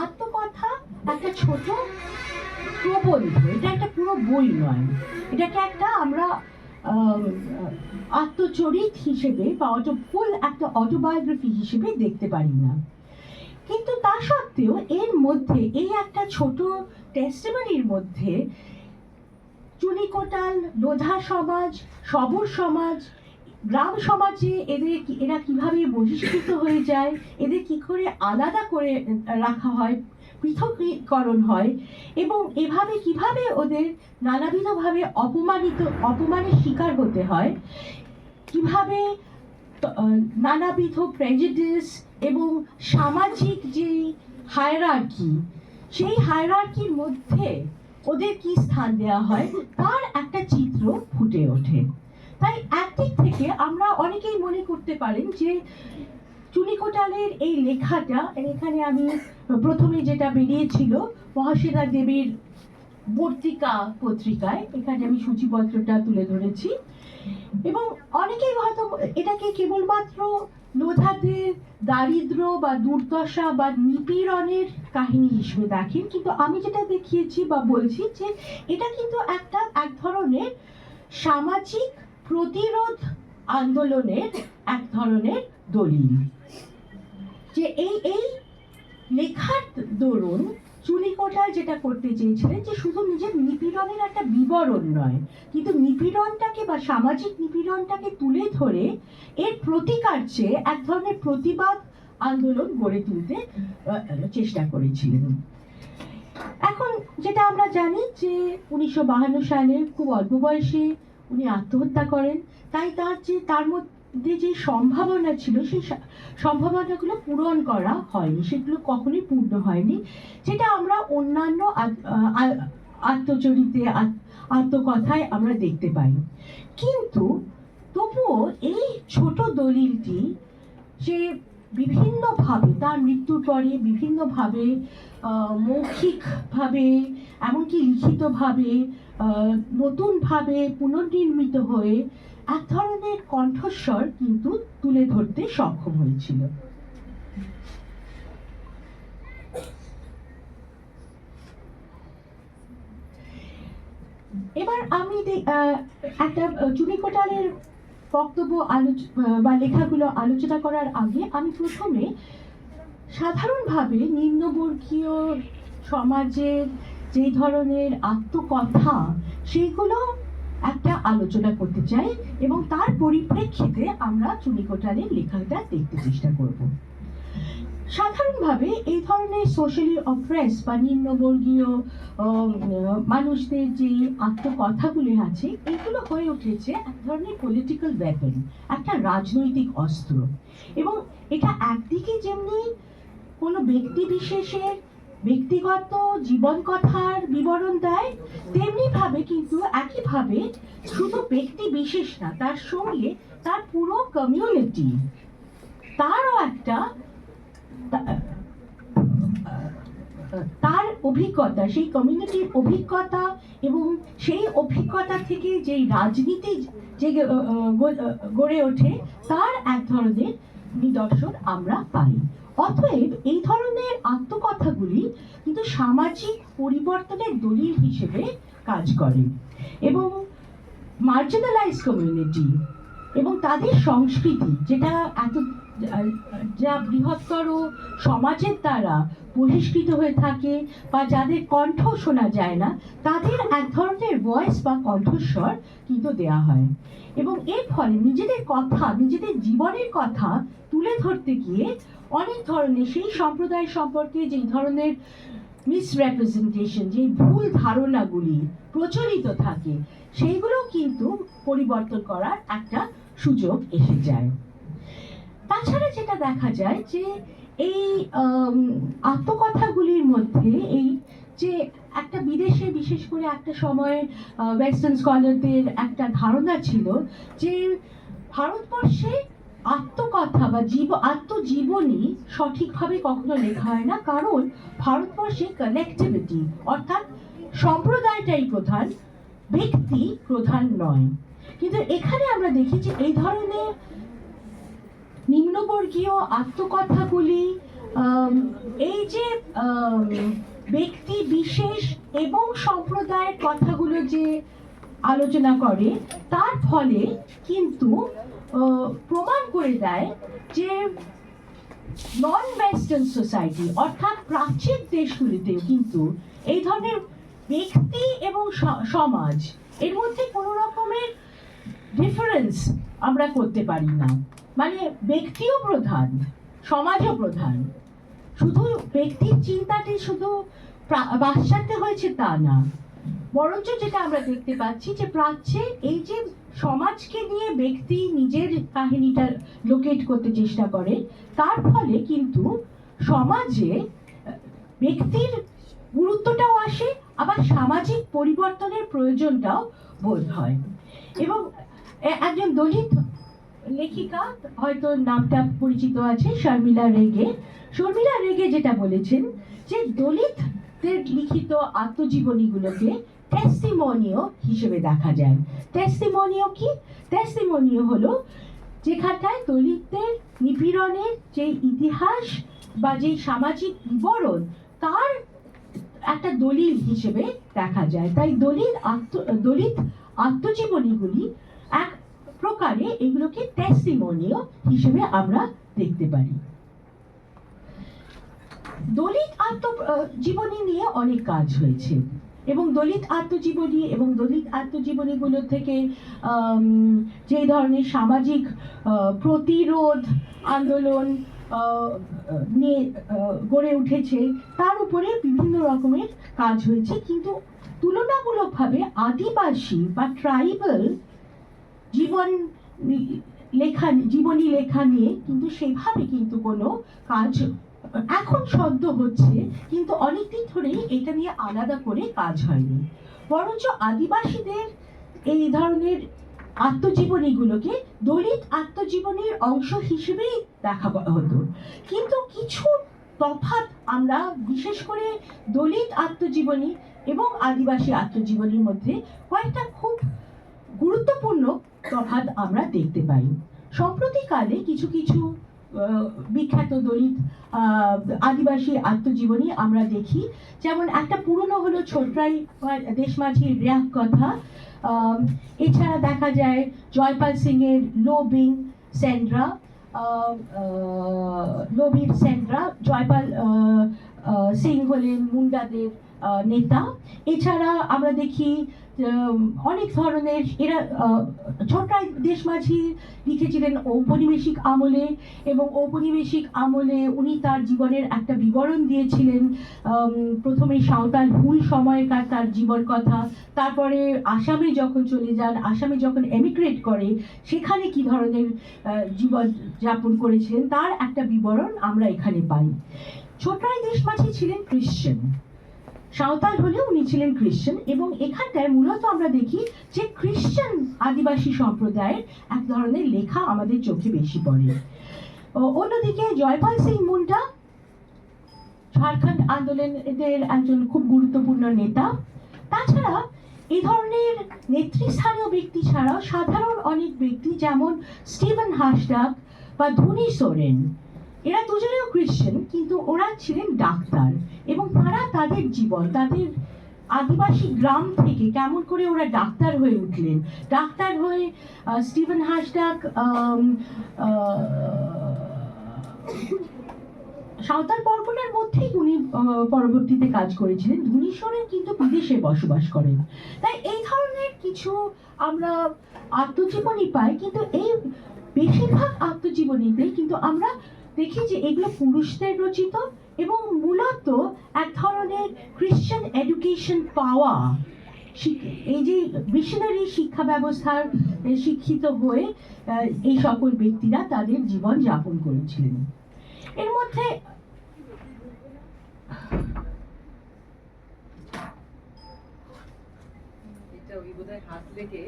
[SPEAKER 5] আত্মকথা একটা ছোট প্রবন্ধ, এটা একটা পুরো বই নয়, এটাকে একটা আমরা আত্মচরিত হিসেবে বা ফুল একটা অটোবায়োগ্রাফি হিসেবে দেখতে পারি না। কিন্তু তা সত্ত্বেও এর মধ্যে, এই একটা ছোট টেস্টিমনির মধ্যে চুনি কোটাল, লোধা সমাজ, সবর সমাজ, গ্রাম সমাজে এরা কিভাবে বহিষ্কৃত হয়ে যায়, এদের কি করে আলাদা করে রাখা হয়, পৃথকীকরণ হয় এবং এভাবে কিভাবে ওদের নানাবিধভাবে অপমানের শিকার হতে হয়, কিভাবে নানাবিধ প্রেজুডিস এবং সামাজিক যে হায়ারার্কি, সেই হায়ারার্কির মধ্যে ওদের কি স্থান দেওয়া হয়, তার একটা চিত্র ফুটে ওঠে। তাই একদিক থেকে আমরা অনেকেই মনে করতে পারেন যে চুনি কোটালের এই লেখাটা, এখানে আমি প্রথমে যেটা বেরিয়েছিল মহাশ্বেতা দেবীর বর্তিকা পত্রিকায়, এখানে আমি সূচিপত্রটা তুলে ধরেছি এবং অনেকেই হয়তো এটাকে কেবলমাত্র লোধাদের দারিদ্র বা দুর্দশা বা নিপীড়নের কাহিনী হিসেবে দেখেন, কিন্তু আমি যেটা দেখিয়েছি বা বলছি যে এটা কিন্তু এক ধরনের সামাজিক প্রতিরোধ আন্দোলনের এক ধরনের দলিল। যে এই লেখার দরুন চুনি কোটাল যেটা করতে চেয়েছিলেন যে শুধু নিজের নিপীড়নের একটা বিবরণ নয়, কিন্তু নিপীড়নটাকে বা সামাজিক নিপীড়নটাকে তুলে ধরে এর প্রতিকার চেয়ে এক ধরনের প্রতিবাদ আন্দোলন গড়ে তুলতে চেষ্টা করেছিলেন। এখন যেটা আমরা জানি যে 1952 সালে খুব অল্প বয়সে উনি আত্মহত্যা করেন, তাই তার মধ্যে যে সম্ভাবনা ছিল সেই সম্ভাবনাগুলো পূরণ করা হয়নি, সেগুলো কখনোই পূর্ণ হয়নি, যেটা আমরা অন্যান্য আত্মচরিতে আত্মকথায় আমরা দেখতে পাই। কিন্তু তবুও এই ছোট দলিলটি যে বিভিন্নভাবে তার মৃত্যুর পরে বিভিন্নভাবে মৌখিকভাবে এমনকি লিখিতভাবে নতুনভাবে পুনর্নির্মিত হয়ে এক ধরনের কণ্ঠস্বর কিন্তু তুলে ধরতে সক্ষম হয়েছিল। এবার আমি একটা চুনি কোটালের বক্তব্য বা লেখাগুলো আলোচনা করার আগে আমি প্রথমে সাধারণভাবে নিম্নবর্গীয় সমাজের যে ধরনের আত্মকথা সেইগুলো একটা আলোচনা করতে চাই এবং তার পরিপ্রেক্ষিতে আমরা চুনি কোটালের লেখাটা দেখতে চেষ্টা করব। সাধারণভাবে এই ধরনের সোশ্যালি অপ্রেস বা নিম্নবর্গীয় মানুষদের যে আত্মকথাগুলি আছে এগুলো হয়ে উঠেছে এক ধরনের পলিটিক্যাল ওয়েপন, একটা রাজনৈতিক অস্ত্র। এবং এটা একদিকে যেমনি কোনো ব্যক্তি বিশেষের ব্যক্তিগত জীবন কথার বিবরণ দেয়, তেমনি ভাবে কিন্তু একইভাবে শুধু ব্যক্তি বিশেষ না, তার সঙ্গে তার পুরো কমিউনিটি তারও একটা তার অভিজ্ঞতা, সেই কমিউনিটির অভিজ্ঞতা এবং সেই অভিজ্ঞতা থেকে যেই রাজনীতি যে গড়ে ওঠে তার এক ধরনের নিদর্শন আমরা পাই। অতএব এই ধরনের আত্মকথাগুলি কিন্তু সামাজিক পরিবর্তনের দলিল হিসেবে কাজ করে এবং মার্জিনালাইজ কমিউনিটি এবং তাদের সংস্কৃতি যেটা যা বৃহত্তর সমাজের দ্বারা বহিষ্কৃত হয়ে থাকে বা যাদের কণ্ঠ শোনা যায় না, তাদের এক ধরনের ভয়েস বা কণ্ঠস্বর কিন্তু দেয়া হয় এবং এর ফলে নিজেদের কথা, নিজেদের জীবনের কথা তুলে ধরতে গিয়ে অনেক ধরনের সেই সম্প্রদায় সম্পর্কে যেই ধরনের মিসরিপ্রেজেন্টেশন, যে ভুল ধারণাগুলি প্রচলিত থাকে সেইগুলো কিন্তু পরিবর্তন করার একটা সুযোগ এসে যায়। তাছাড়া যেটা দেখা যায় যে এই আত্মকথাগুলির মধ্যে এই যে একটা বিদেশে বিশেষ করে একটা সময় ওয়েস্টার্ন স্কলারদের একটা ধারণা ছিল যে ভারতবর্ষে আত্মকথা বা আত্মজীবনী সঠিকভাবে কখনো লেখা হয় না, কারণ ভারতবর্ষে কালেক্টিভিটি অর্থাৎ সম্প্রদায়টাই প্রধান, ব্যক্তি প্রধান নয়। কিন্তু এখানে আমরা দেখি যে এই ধরনের নিম্নবর্গীয় আত্মকথাগুলি এই যে ব্যক্তি বিশেষ এবং সম্প্রদায়ের কথাগুলো যে আলোচনা করে তার ফলে কিন্তু প্রমাণ করে দেয় যে নন ওয়েস্টার্ন সোসাইটি অর্থাৎ প্রাচ্যের দেশগুলিতেও কিন্তু এই ধরনের ব্যক্তি এবং সমাজ এর মধ্যে কোনো রকমের ডিফারেন্স আমরা করতে পারি না। মানে ব্যক্তিও প্রধান, সমাজও প্রধান, শুধু ব্যক্তির চিন্তাটি শুধু পাশ্চাত্যে হয়েছে তা না, বরঞ্চ যেটা আমরা দেখতে পাচ্ছি যে প্রাচ্যে এই যে সমাজকে নিয়ে ব্যক্তি নিজের কাহিনীটা লোকেট করতে চেষ্টা করে, তার ফলে কিন্তু সমাজে ব্যক্তির গুরুত্বটাও আসে, আবার সামাজিক পরিবর্তনের প্রয়োজনটাও বোধ হয়। এবং একজন দলিত লেখিকা, হয়তো নামটা পরিচিত আছে, শর্মিলা রেগে যেটা বলেছেন যে দলিতদের লিখিত আত্মজীবনীগুলোকে টেস্টিমোনিও হিসেবে দেখা যায়। টেস্টিমোনিও কি? টেস্টিমোনিও হলো যেখানটায় দলিতদের নিপীড়নের যে ইতিহাস বা যে সামাজিক বিবরণ তার একটা দলিল হিসেবে দেখা যায়। তাই দলিত
[SPEAKER 7] আত্মজীবনীগুলি এক প্রকারে এগুলোকে টেস্টিমোনিও হিসেবে আমরা দেখতে পারি। দলিত আত্মজীবনী নিয়ে অনেক কাজ হয়েছে এবং দলিত আত্মজীবনী এবং দলিত আত্মজীবনীগুলো থেকে যে ধরনের সামাজিক প্রতিরোধ আন্দোলন নিয়ে গড়ে উঠেছে তার উপরে বিভিন্ন রকমের কাজ হয়েছে, কিন্তু তুলনামূলকভাবে আদিবাসী বা ট্রাইবাল জীবনী লেখা নিয়ে কিন্তু সেভাবে কিন্তু কোনো কাজ এখন সদ্য হচ্ছে, কিন্তু অনেকদিন ধরেই এটা নিয়ে আলাদা করে কাজ হয়নি। বরঞ্চ আদিবাসীদের এই ধরনের আত্মজীবনীগুলোকে দলিত আত্মজীবনীর অংশ হিসেবেই দেখা হতো, কিন্তু কিছু তফাৎ আমরা বিশেষ করে দলিত আত্মজীবনী এবং আদিবাসী আত্মজীবনীর মধ্যে কয়েকটা খুব গুরুত্বপূর্ণ তফাৎ আমরা দেখতে পাই। সম্প্রতিকালে কিছু কিছু বিখ্যাত দলিত আদিবাসী আত্মজীবনী আমরা দেখি, যেমন একটা পুরনো হলো ছোটরাই দেশমাঝির র্যাক কথা, এছাড়া দেখা যায় জয়পাল সিং এর লোবিং সেন্ড্রা, লোবির সেন্ড্রা। জয়পাল সিং হলেন মুন্ডাদের নেতা। এছাড়া আমরা দেখি অনেক ধরনের এরা ছোটরাই দেশমাঝি লিখেছিলেন ঔপনিবেশিক আমলে, এবং ঔপনিবেশিক আমলে উনি তার জীবনের একটা বিবরণ দিয়েছিলেন। প্রথমে সাঁওতাল হুল সময়কার তার জীবন কথা, তারপরে আসামে যখন চলে যান, আসামে যখন এমিগ্রেট করে সেখানে কি ধরনের জীবন যাপন করেছিলেন তার একটা বিবরণ আমরা এখানে পাই। ছোটরাই দেশমাঝি ছিলেন খ্রিশ্চান, সাঁওতাল হলেও উনি ছিলেন খ্রিশ্চান, এবং এখানটায় মূলত আমরা দেখি যে খ্রিশ্চান আদিবাসী সম্প্রদায়ের এক ধরনের লেখা আমাদের চোখে বেশি পড়ে। অন্যদিকে জয়পাল সিং মুন্ডা ঝাড়খণ্ড আন্দোলনের একজন খুব গুরুত্বপূর্ণ নেতা। তাছাড়া এই ধরনের নেতৃস্থানীয় ব্যক্তি ছাড়াও সাধারণ অনেক ব্যক্তি যেমন স্টিভেন হাসডাক বা ধুনি সোরেন, এরা দুজনেও খ্রিশ্চান, কিন্তু ওরা ছিলেন ডাক্তার, এবং তারা তাদের জীবন, তাদের আদিবাসী গ্রাম থেকে কেমন করে ওরা ডাক্তার হয়ে উঠলেন, ডাক্তার হয়ে স্টিভেন হাসডাক সাঁওতাল পরগনার মধ্যেই উনি পরবর্তীতে কাজ করেছিলেন। ধুনি সোরেন কিন্তু বিদেশে বসবাস করেন। তাই এই ধরনের কিছু আমরা আত্মজীবনী পাই, কিন্তু এই বেশিরভাগ আত্মজীবনীতে কিন্তু আমরা দেখি যে এগুলো পুরুষদের রচিত, এবং মূলত এক ধরনের খ্রিশ্চান এডুকেশন পাওয়া, এই যে মিশনারি শিক্ষা ব্যবস্থার শিক্ষিত হয়ে এই সকল ব্যক্তিরা তাদের জীবন যাপন করেছিলেন। এর মধ্যে
[SPEAKER 2] হাত লেগে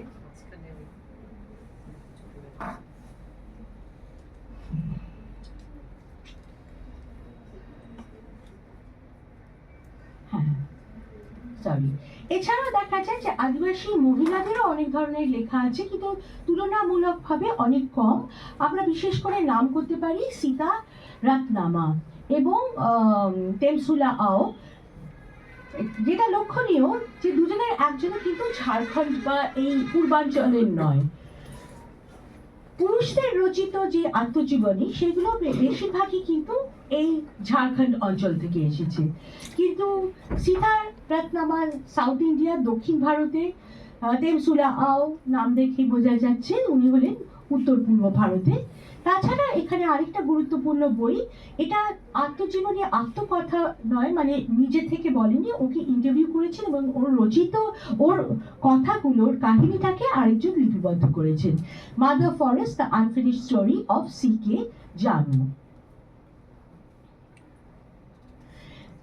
[SPEAKER 7] এছাড়া দেখা যায় যে আদিবাসী মহিলাদেরও অনেক ধরনের লেখা আছে, কিন্তু তুলনামূলকভাবে অনেক কম। আমরা বিশেষ করে নাম করতে পারি সীতা রত্নামা এবং তেমসুলা আও। যেটা লক্ষণীয় যে দুজনের একজনও কিন্তু ঝাড়খণ্ড বা এই পূর্বাঞ্চলের নয়। পুরুষদের রচিত যে আত্মজীবনী সেগুলো বেশিরভাগই কিন্তু এই ঝাড়খণ্ড অঞ্চল থেকে এসেছে, কিন্তু সীতা রত্নামার সাউথ ইন্ডিয়া, দক্ষিণ ভারতে, তেমসুলা আও নাম দেখেই বোঝা যাচ্ছে উনি হলেন উত্তর পূর্ব ভারতে। তাছাড়া এখানে আরেকটা গুরুত্বপূর্ণ বই, এটা আত্মজীবনী আত্মকথা নয়, মানে নিজে থেকে বলেনি, ওকে ইন্টারভিউ করেছেন এবং ওর রচিত ওর কথাগুলোর কাহিনীটাকে আরেকজন লিপিবদ্ধ করেছেন। Mother forest, the unfinished story of সি.কে. জানু।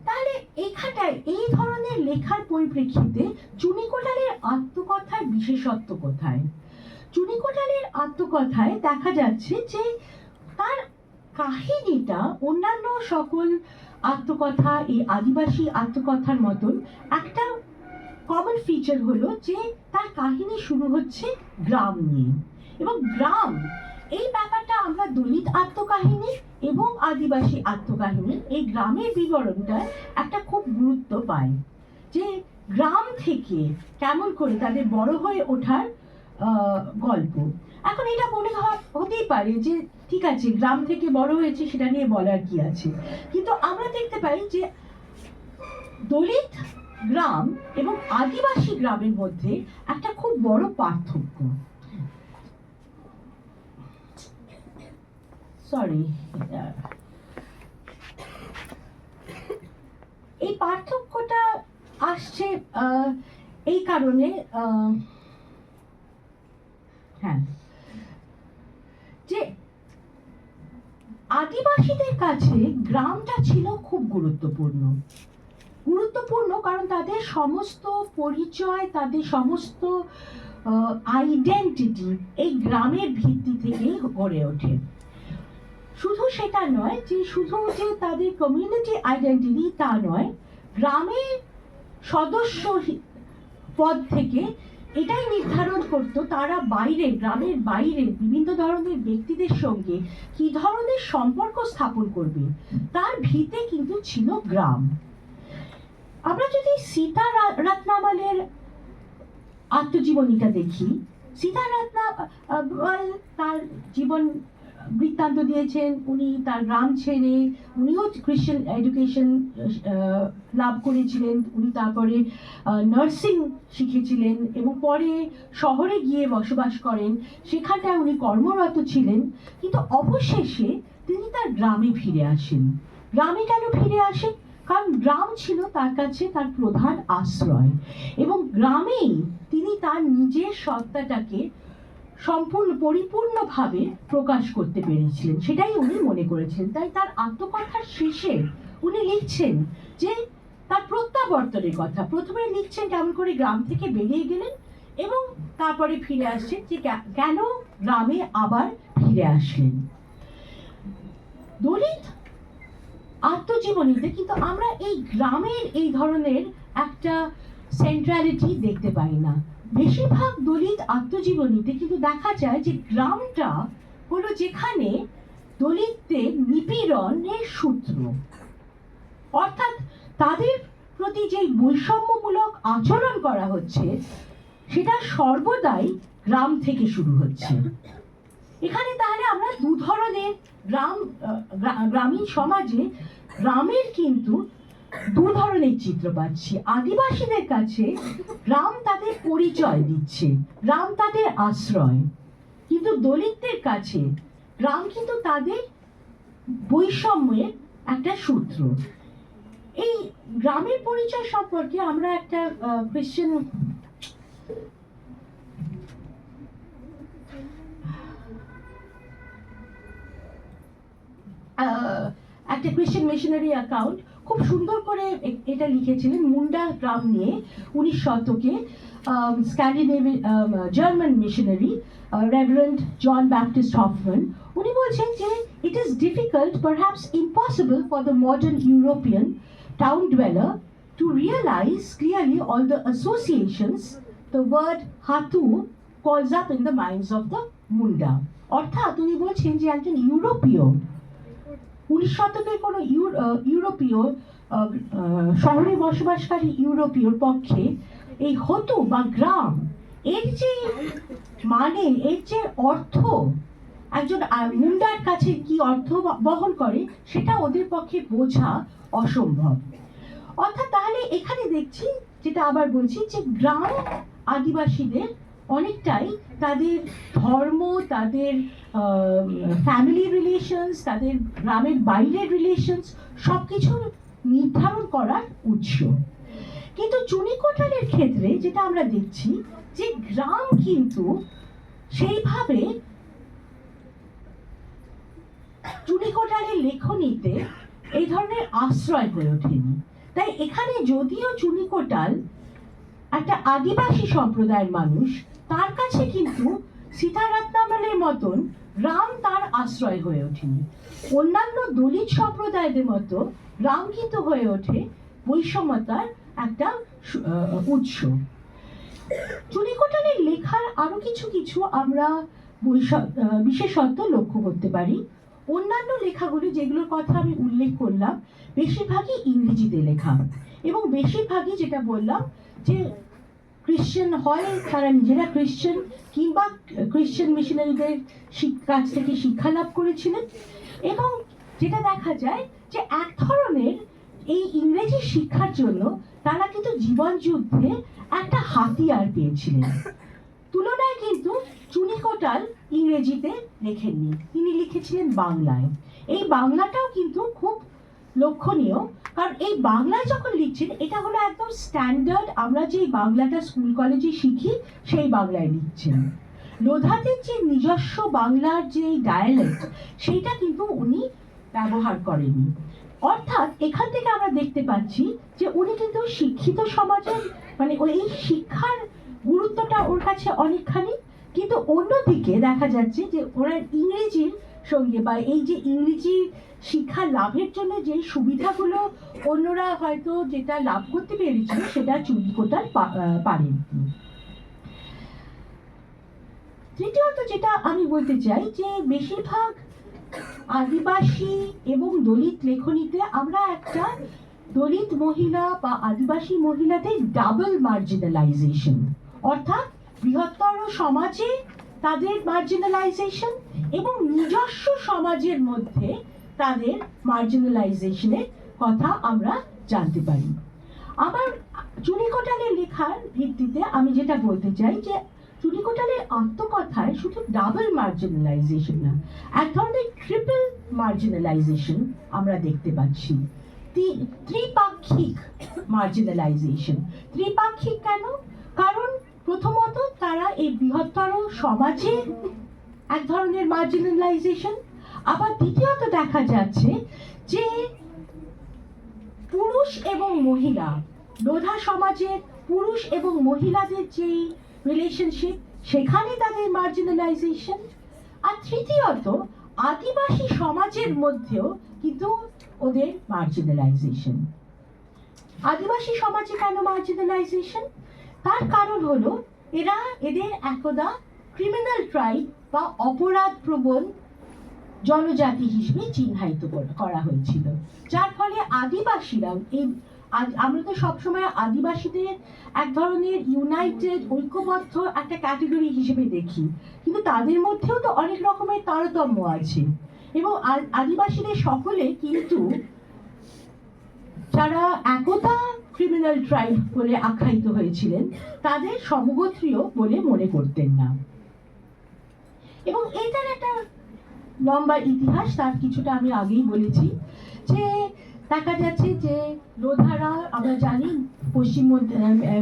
[SPEAKER 7] তাহলে এখানটায় এই ধরনের লেখার পরিপ্রেক্ষিতে চুনি কোটালের আত্মকথার বিশেষত্ব কোথায়? চুনি কোটালের আত্মকথায় দেখা যাচ্ছে যে তার কাহিনীটা অন্যান্য সকল আত্মকথা, এই আদিবাসী আত্মকথার মতন একটা কমন ফিচার হলো যে তার কাহিনী শুরু হচ্ছে গ্রাম নিয়ে, এবং গ্রাম এই ব্যাপারটা আমরা দলিত আত্মকাহিনী এবং আদিবাসী আত্মকাহিনী এই গ্রামের বিবরণটা একটা খুব গুরুত্ব পায়, যে গ্রাম থেকে কেমন করে তাদের বড় হয়ে ওঠার গল্প। এখন এটা মনে হতেই পারে যে ঠিক আছে, গ্রাম থেকে বড় হয়েছে, সেটা নিয়ে বলার কি আছে, কিন্তু আমরা দেখতে পাই যে দলিত গ্রাম এবং আদিবাসী গ্রামের মধ্যে একটা খুব বড় পার্থক্য। সরি, এই পার্থক্যটা আসছে এই কারণে, হ্যাঁ, যে আদিবাসীদের কাছে গ্রামটা ছিল খুব গুরুত্বপূর্ণ কারণ তাদের সমস্ত পরিচয়, তাদের সমস্ত আইডেন্টিটি এই গ্রামের ভিত্তি থেকেই গড়ে ওঠে। শুধু সেটা নয় যে শুধু যে তাদের কমিউনিটি আইডেন্টিটি তা নয়, গ্রামের সদস্য পদ থেকে এটাই নির্ধারণ করত তারা গ্রামের বাইরে বিভিন্ন ধরনের ব্যক্তিদের সঙ্গে কি ধরনের সম্পর্ক স্থাপন করবে, তার ভিতে কিন্তু ছিল গ্রাম। আমরা যদি সীতা রত্নাবলের আত্মজীবনীটা দেখি, সীতা রত্নাবল তার জীবন বৃত্তান্ত দিয়েছেন। উনি তার গ্রাম ছেড়ে, উনিও খ্রিস্টান এডুকেশন লাভ করেছিলেন, উনি তারপরে নার্সিং শিখেছিলেন এবং পরে শহরে গিয়ে বসবাস করেন, সেখানটায় উনি কর্মরত ছিলেন, কিন্তু অবশেষে তিনি তার গ্রামে ফিরে আসেন। গ্রামে কেন ফিরে আসেন? কারণ গ্রাম ছিল তার কাছে তার প্রধান আশ্রয় এবং গ্রামেই তিনি তার নিজের সত্তাটাকে পরিপূর্ণভাবে প্রকাশ করতে পেরেছিলেন, সেটাই উনি মনে করেছেন। তাই তার আত্মকথার শেষে উনি লিখছেন যে তার প্রত্যাবর্তনের কথা। প্রথমে লিখছেন কেমন করে গ্রাম থেকে বেরিয়ে গেলেন এবং তারপরে ফিরে আসছেন, যে কেন গ্রামে আবার ফিরে আসলেন। দলিত আত্মজীবনীতে কিন্তু আমরা এই গ্রামের এই ধরনের একটা সেন্ট্রালিটি দেখতে পাই না। বেশিরভাগ দলিত আত্মজীবনীতে কিন্তু দেখা যায় যে গ্রামটা হলো যেখানে দলিতদের নিপীড়নের সূত্র, অর্থাৎ তাদের প্রতি যে বৈষম্যমূলক আচরণ করা হচ্ছে সেটা সর্বদাই গ্রাম থেকে শুরু হচ্ছে। এখানে তাহলে আমরা দু ধরনের গ্রামীণ সমাজে গ্রামের কিন্তু দু ধরনের চিত্র পাচ্ছি। আদিবাসীদের কাছে গ্রাম তাদের পরিচয় দিচ্ছে, গ্রাম তাদের আশ্রয়, কিন্তু দলিতদের কাছে গ্রাম কিন্তু তাদের বৈষম্যের একটা সূত্র। এই গ্রামের পরিচয় সম্পর্কে আমরা একটা কোয়েশ্চেন একটা ক্রিশ্চিয়ান মিশনারি অ্যাকাউন্ট খুব সুন্দর করে এটা লিখেছিলেন মুন্ডা গ্রাম নিয়ে 19 শতকে German missionary reverend John Baptist Hoffmann. উনি বলছেন যে it is difficult, perhaps impossible for the modern European town dweller to realize clearly all the associations the word hatu calls up in the minds of the Munda. অর্থাৎ উনি বলছেন যে একজন ইউরোপীয় 19 শতকের কোনো ইউরোপীয় শহরে বসবাসকারী ইউরোপীয়র পক্ষে এই হতু বা গ্রাম এর যে মানে, এর যে অর্থ একজন মুন্ডার কাছে কি অর্থ বহন করে সেটা ওদের পক্ষে বোঝা অসম্ভব। অর্থাৎ তাহলে এখানে দেখছি, যেটা আবার বলছি, যে গ্রাম আদিবাসীদের অনেকটাই তাদের ধর্ম, তাদের ফ্যামিলি রিলেশনস, তাদের গ্রামের বাইরের রিলেশনস সব কিছুর নির্ধারণ করার উৎস। কিন্তু চুনিকোটালের ক্ষেত্রে যেটা আমরা দেখছি যে গ্রাম কিন্তু সেইভাবে চুনিকোটালের লেখনীতে এই ধরনের আশ্রয় হয়ে ওঠেনি। তাই এখানে যদিও চুনিকোটাল একটা আদিবাসী সম্প্রদায়ের মানুষ, তার কাছে কিন্তু সীতা রত্নাবলের মতন গ্রাম তার আশ্রয় হয়ে ওঠেনি। অন্যান্য দলিত সম্প্রদায়দের মতো গ্রাম কিন্তু হয়ে ওঠে বৈষম্যতার একটা উৎস। চুনিকোটালের লেখার আরো কিছু আমরা বিশেষত্ব লক্ষ্য করতে পারি। অন্যান্য লেখাগুলো যেগুলোর কথা আমি উল্লেখ করলাম বেশিরভাগই ইংরেজিতে লেখা, এবং বেশিরভাগই যেটা বললাম যে খ্রিশ্চান হয়, তারা নিজেরা খ্রিশ্চান কিংবা খ্রিশ্চান মিশনারিদের কাছ থেকে শিক্ষা লাভ করেছিলেন। এবং যেটা দেখা যায় যে এক ধরনের এই ইংরেজি শিক্ষার জন্য তারা কিন্তু জীবন যুদ্ধে একটা হাতিয়ার পেয়েছিলেন। তুলনায় কিন্তু চুনি কোটাল ইংরেজিতে লেখেননি, তিনি লিখেছিলেন বাংলায়। এই বাংলাটাও কিন্তু খুব লক্ষণীয়, কারণ এই বাংলায় যখন লিখছেন এটা হলো একদম স্ট্যান্ডার্ড, আমরা যে বাংলাটা স্কুল কলেজে শিখি সেই বাংলায় লিখছেন। লোধাদের যে নিজস্ব বাংলার যে ডায়ালেক্ট সেইটা কিন্তু উনি ব্যবহার করেনি। অর্থাৎ এখান থেকে আমরা দেখতে পাচ্ছি যে উনি কিন্তু শিক্ষিত সমাজের মানে ওই শিক্ষার গুরুত্বটা ওর কাছে অনেকখানি, কিন্তু অন্যদিকে দেখা যাচ্ছে যে ওরা ইংরেজির সঙ্গে বা এই যে ইংরেজি শিক্ষা লাভের জন্য যে সুবিধাগুলো অন্যরা হয়তো যেটা লাভ করতে পেরেছিল সেটা চুনি কোটাল পারেননি। তৃতীয়ত যেটা আমি বলতে চাই যে বেশিরভাগ আদিবাসী এবং দলিত লেখনীতে আমরা একটা দলিত মহিলা বা আদিবাসী মহিলাদের ডাবল মার্জিনালাইজেশন, অর্থাৎ বৃহত্তর সমাজে তাদের মার্জিনালাইজেশন এবং নিজস্ব সমাজের মধ্যে তাদের মার্জিনালাইজেশনের কথা আমরা জানতে পারি। আবার চুনি কোটালের লেখার ভিত্তিতে আমি যেটা বলতে চাই যে চুনি কোটালের আত্মকথায় শুধু ডাবল মার্জিনালাইজেশন না, এক ধরনের ট্রিপল মার্জিনালাইজেশন আমরা দেখতে পাচ্ছি। ত্রিপাক্ষিক মার্জিনালাইজেশন। ত্রিপাক্ষিক কেন? কারণ প্রথমত তারা এই বৃহত্তর সমাজে এক ধরনের মার্জিনালাইজেশন, আবার দ্বিতীয়ত দেখা যাচ্ছে যে পুরুষ এবং মহিলা, লোধা সমাজের পুরুষ এবং মহিলাদের যে রিলেশনশিপ সেখানে তাদের মার্জিনালাইজেশন, আর তৃতীয়ত আদিবাসী সমাজের মধ্যেও কিন্তু ওদের মার্জিনালাইজেশন। আদিবাসী সমাজে কেন মার্জিনালাইজেশন? তার কারণ হলো এদের একদা ক্রিমিনাল ট্রাইব বা অপরাধ প্রবণ জনজাতি হিসেবে চিহ্নিত করা হয়েছিল, যার ফলে আদিবাসীরা এই আমরা তো সবসময় আদিবাসীদের এক ধরনের ইউনাইটেড ঐক্যবদ্ধ একটা ক্যাটেগরি হিসেবে দেখি, কিন্তু তাদের মধ্যেও তো অনেক রকমের তারতম্য আছে। এবং আদিবাসীদের সকলে কিন্তু যারা একদা ক্রিমিনাল ট্রাইব বলে আখ্যায়িত হয়েছিলেন তাদের সমগোত্রীয় বলে মনে করতেন না। এবং এইটার একটা লম্বা ইতিহাস, তার কিছুটা আমি আগেই বলেছি যে দেখা যাচ্ছে যে লোধারা আমরা জানি পশ্চিম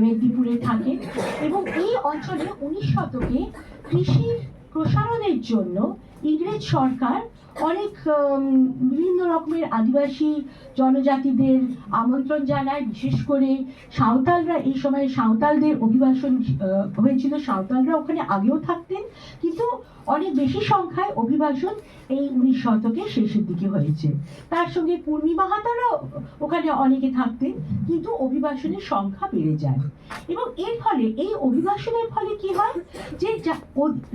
[SPEAKER 7] মেদিনীপুরে থাকে, এবং এই অঞ্চলে 19 শতকে কৃষির প্রসারণের জন্য ইংরেজ সরকার অনেক বিভিন্ন রকমের আদিবাসী জনজাতিদের আমন্ত্রণ জানায়। বিশেষ করে সাঁওতালরা, এই সময় সাঁওতালদের অভিবাসন হয়েছিল, সাঁওতালরা ওখানে আগেও থাকতেন, কিন্তু অনেক বেশি সংখ্যায় অভিবাসন এই 19 শতকের শেষের দিকে হয়েছে। তার সঙ্গে কুর্মি মাহাতারাও ওখানে অনেকে থাকতেন, কিন্তু অভিবাসনের সংখ্যা বেড়ে যায়। এবং এর ফলে এই অভিবাসনের ফলে কি হয় যে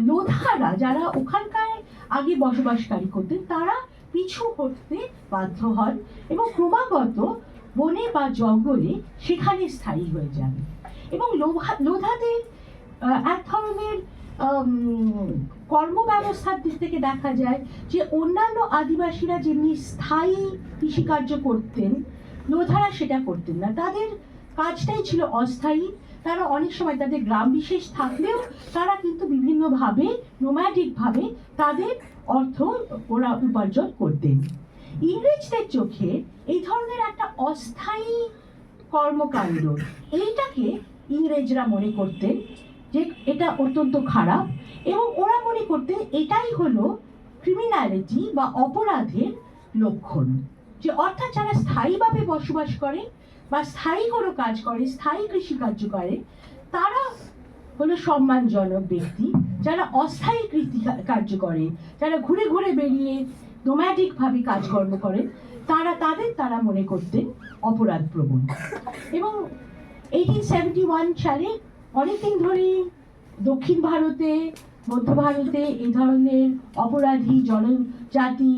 [SPEAKER 7] লোধারা যারা ওখানকার আগে বসবাসকারী করতেন তারা পিছু হটতে বাধ্য হন এবং ক্রমাগত বনে বা জঙ্গলে সেখানে স্থায়ী হয়ে যান। এবং লোধাদের এক ধরনের কর্মব্যবস্থার দিক থেকে দেখা যায় যে অন্যান্য আদিবাসীরা যেমনি স্থায়ী কৃষিকার্য করতেন, লোধারা সেটা করতেন না, তাদের কাজটাই ছিল অস্থায়ী। তারা অনেক সময় তাদের গ্রাম বিশেষ থাকলেও তারা কিন্তু বিভিন্নভাবে নোম্যাডিকভাবে তাদের অর্থ ওরা উপার্জন করতেন। ইংরেজদের চোখে এই ধরনের একটা অস্থায়ী কর্মকাণ্ড, এইটাকে ইংরেজরা মনে করতেন যে এটা অত্যন্ত খারাপ, এবং ওরা মনে করতেন এটাই হলো ক্রিমিনালিটি বা অপরাধের লক্ষণ। যে অর্থাৎ যারা স্থায়ীভাবে বসবাস করে বা স্থায়ী কোনো কাজ করে, স্থায়ী কৃষিকার্য করে, তারা হলো সম্মানজনক ব্যক্তি। যারা অস্থায়ী কার্য করে, যারা ঘুরে ঘুরে বেরিয়ে নোম্যাডিকভাবে কাজকর্ম করেন, তারা মনে করতেন অপরাধ প্রবণ। এবং 1871 সালে অনেকদিন ধরে দক্ষিণ ভারতে মধ্য ভারতে এই ধরনের অপরাধী জনজাতি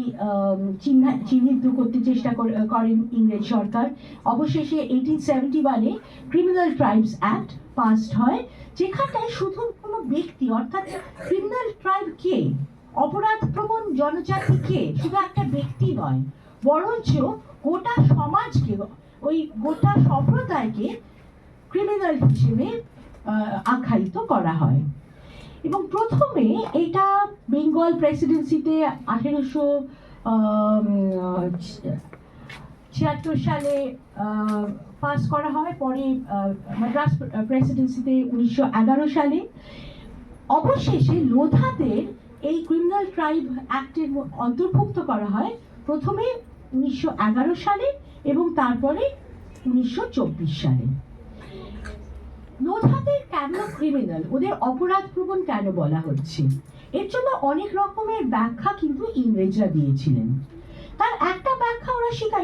[SPEAKER 7] চিহ্নিত করতে চেষ্টা করেন ইংরেজ সরকার। অবশেষে 1871-এ ক্রিমিনাল ট্রাইবস অ্যাক্ট পাসড হয়, যেখানটায় শুধু কোনো ব্যক্তি অর্থাৎ ক্রিমিনাল ট্রাইব কে, অপরাধ প্রবণ জনজাতি কে, শুধু একটা ব্যক্তি নয়, বরঞ্চ গোটা সমাজকে, ওই গোটা সম্প্রদায়কে ক্রিমিনাল হিসেবে আখ্যায়িত করা হয়। এবং প্রথমে এটা বেঙ্গল প্রেসিডেন্সিতে 1876 সালে পাস করা হয়, পরে মাদ্রাস প্রেসিডেন্সিতে 1911 সালে। অবশেষে লোধাদের এই ক্রিমিনাল ট্রাইব অ্যাক্টের অন্তর্ভুক্ত করা হয় প্রথমে 1911 সালে এবং তারপরে 1924 সালে। লোধাদের কেন ক্রিমিনাল, ওদের অপরাধ প্রবণ কেন বলা হচ্ছে, এর জন্য অনেক রকমের ব্যাখ্যা কিন্তু ইংরেজরা দিয়েছিলেন। তার একটা ব্যাখ্যা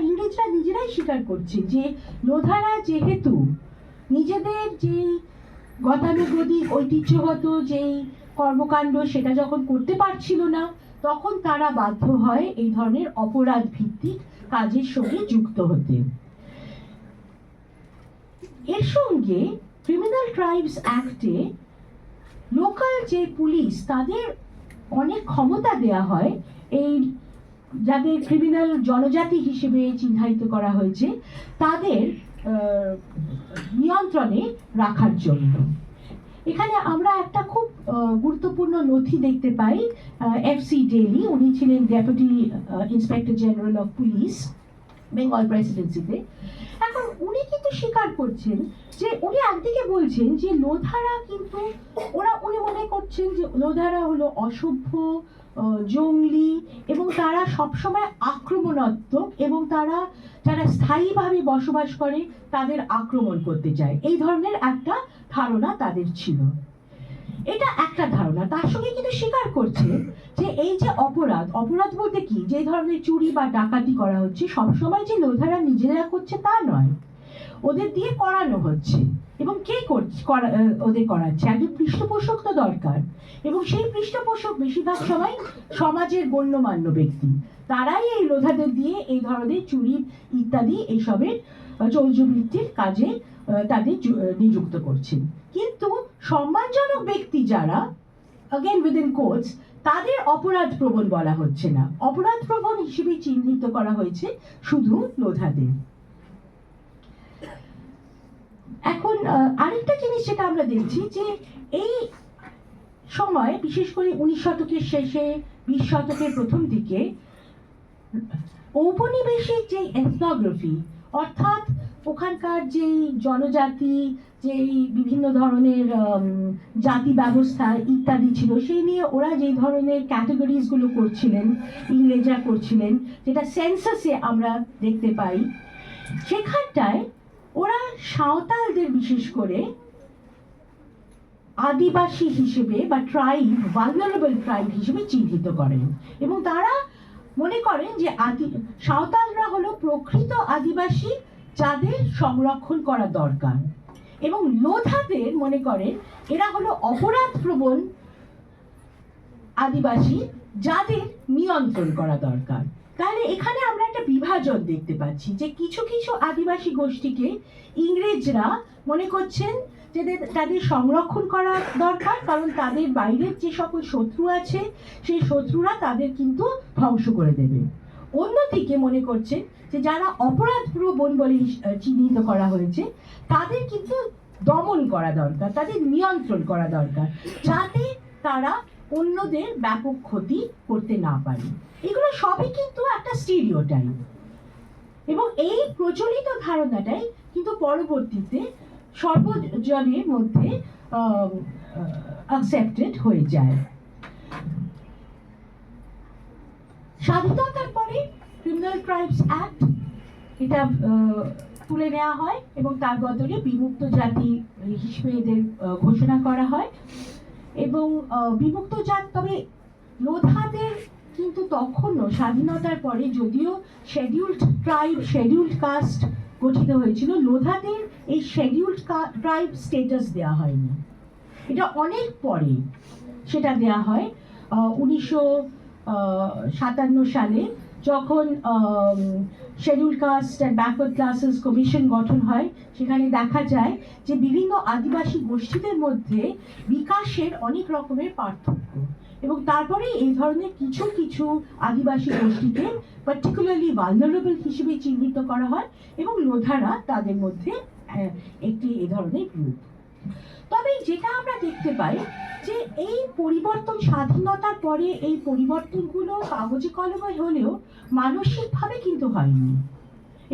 [SPEAKER 7] ইংরেজরা নিজেরাই স্বীকার করছে যে লোধারা যেহেতু নিজেদের যে গতানুগতিক ঐতিহ্যগত যেই কর্মকাণ্ড সেটা যখন করতে পারছিল না, তখন তারা বাধ্য হয় এই ধরনের অপরাধ ভিত্তিক কাজের সঙ্গে যুক্ত হতে। এর সঙ্গে ক্রিমিনাল ট্রাইবস অ্যাক্টে লোকাল যে পুলিশ তাদের অনেক ক্ষমতা দেয়া হয় এই যাদের ক্রিমিনাল জনজাতি হিসেবে চিহ্নিত করা হয়েছে তাদের নিয়ন্ত্রণে রাখার জন্য। এখানে আমরা একটা খুব গুরুত্বপূর্ণ নথি দেখতে পাই FC ডেইলি, উনি ছিলেন deputy inspector general of police Bengal প্রেসিডেন্সিতে। এখন উনি কিন্তু স্বীকার করছেন যে উনি একদিকে বলছেন যে লোধারা কিন্তু উনি মনে করছেন যে লোধারা হলো অসভ্য, জঙ্গলি এবং তারা সবসময় আক্রমণাত্মক এবং তারা যারা স্থায়ীভাবে বসবাস করে তাদের আক্রমণ করতে চায়, এই ধরনের একটা ধারণা তাদের ছিল। এটা একটা ধারণা। তার সঙ্গে কিন্তু স্বীকার করছে যে এই যে অপরাধ বলতে কি, যে ধরনের চুরি বা ডাকাতি করা হচ্ছে সবসময় যে লোধারা নিজেরা করছে তা নয়, ওদের দিয়ে করানো হচ্ছে। এবং কে ওদের করাচ্ছে? একজন পৃষ্ঠপোষক তো দরকার, এবং সেই পৃষ্ঠপোষক বেশিরভাগ সময় সমাজের গণ্যমান্য ব্যক্তি, তারাই এই লোধাদের দিয়ে এই ধরনের চুরি ইত্যাদি এইসবের চৌর্যবৃত্তির কাজে তাদের নিযুক্ত করছেন। কিন্তু সম্মানজনক ব্যক্তি যারা, again within quotes, তাদের অপরাধ প্রবণ বলা হচ্ছে না, অপরাধ প্রবণ হিসেবে চিহ্নিত করা হয়েছে শুধু লোধাদের। এখন আরেকটা জিনিস যেটা আমরা দেখছি যে এই সময় বিশেষ করে 19 শতকের শেষে 20 শতকের প্রথম দিকে ঔপনিবেশিক যে এথনোগ্রাফি, অর্থাৎ ওখানকার যেই জনজাতি, যেই বিভিন্ন ধরনের জাতি ব্যবস্থা ইত্যাদি ছিল, সেই নিয়ে ওরা যেই ধরনের ক্যাটাগরিজগুলো করছিলেন, ইংরেজরা করছিলেন, যেটা সেন্সাসে আমরা দেখতে পাই, সেখানটায় ওরা সাঁওতালদের বিশেষ করে আদিবাসী হিসেবে বা ট্রাইব, ভালনারেবল ট্রাইব হিসেবে চিহ্নিত করেন এবং তারা মনে করেন যে সাঁওতালরা হলো প্রকৃত আদিবাসী যাদের সংরক্ষণ করা দরকার, এবং লোধাদের মনে করেন এরা হলো অপরাধ প্রবণ আদিবাসী যাদের নিয়ন্ত্রণ করা দরকার। তাহলে এখানে আমরা একটা বিভাজন দেখতে পাচ্ছি যে কিছু কিছু আদিবাসী গোষ্ঠীকে ইংরেজরা মনে করছেন যে তাদের সংরক্ষণ করা দরকার, কারণ তাদের বাইরের যে সকল শত্রু আছে সেই শত্রুরা তাদের কিন্তু ধ্বংস করে দেবে। অন্যদিকে মনে করছেন যে যারা অপরাধ প্রবণ বলে চিহ্নিত করা হয়েছে তাদের কিন্তু দমন করা দরকার, তাদের নিয়ন্ত্রণ করা দরকার, যাতে তারা অন্যদের ব্যাপক ক্ষতি করতে না পারে। এগুলো সবই কিন্তু একটা স্টিরিওটাইপ, এবং এই প্রচলিত ধারণাটাই কিন্তু পরবর্তীতে সর্বজনের মধ্যে অ্যাকসেপ্টেড হয়ে যায়। স্বাধীনতার পরে ক্রিমিনাল ট্রাইবস অ্যাক্ট এটা তুলে নেওয়া হয় এবং তার বদলে বিমুক্ত জাতি হিসেবে এদের ঘোষণা করা হয়। এবং বিমুক্ত জাত, তবে লোধাদের কিন্তু তখনও স্বাধীনতার পরে যদিও শেডিউলড ট্রাইব, শেডিউলড কাস্ট গঠিত হয়েছিল, লোধাদের এই শেডিউলড ট্রাইব স্টেটাস দেওয়া হয়নি। এটা অনেক পরে সেটা দেয়া হয় 1957 সালে, যখন schedule caste and backward classes commission গঠন হয়। সেখানে দেখা যায় যে বিভিন্ন আদিবাসী গোষ্ঠীদের মধ্যে বিকাশের অনেক রকমের পার্থক্য, এবং তারপরে এই ধরনের কিছু কিছু আদিবাসী গোষ্ঠীকে পার্টিকুলারলি ভালনারেবল হিসেবে চিহ্নিত করা হয়, এবং লোধারা তাদের মধ্যে একটি এ ধরনের গ্রুপ। তবে যেটা আমরা দেখতে পাই যে এই পরিবর্তন, স্বাধীনতার পরে এই পরিবর্তনগুলো কাগজে কলমে হলেও মানসিকভাবে কিন্তু হয়নি,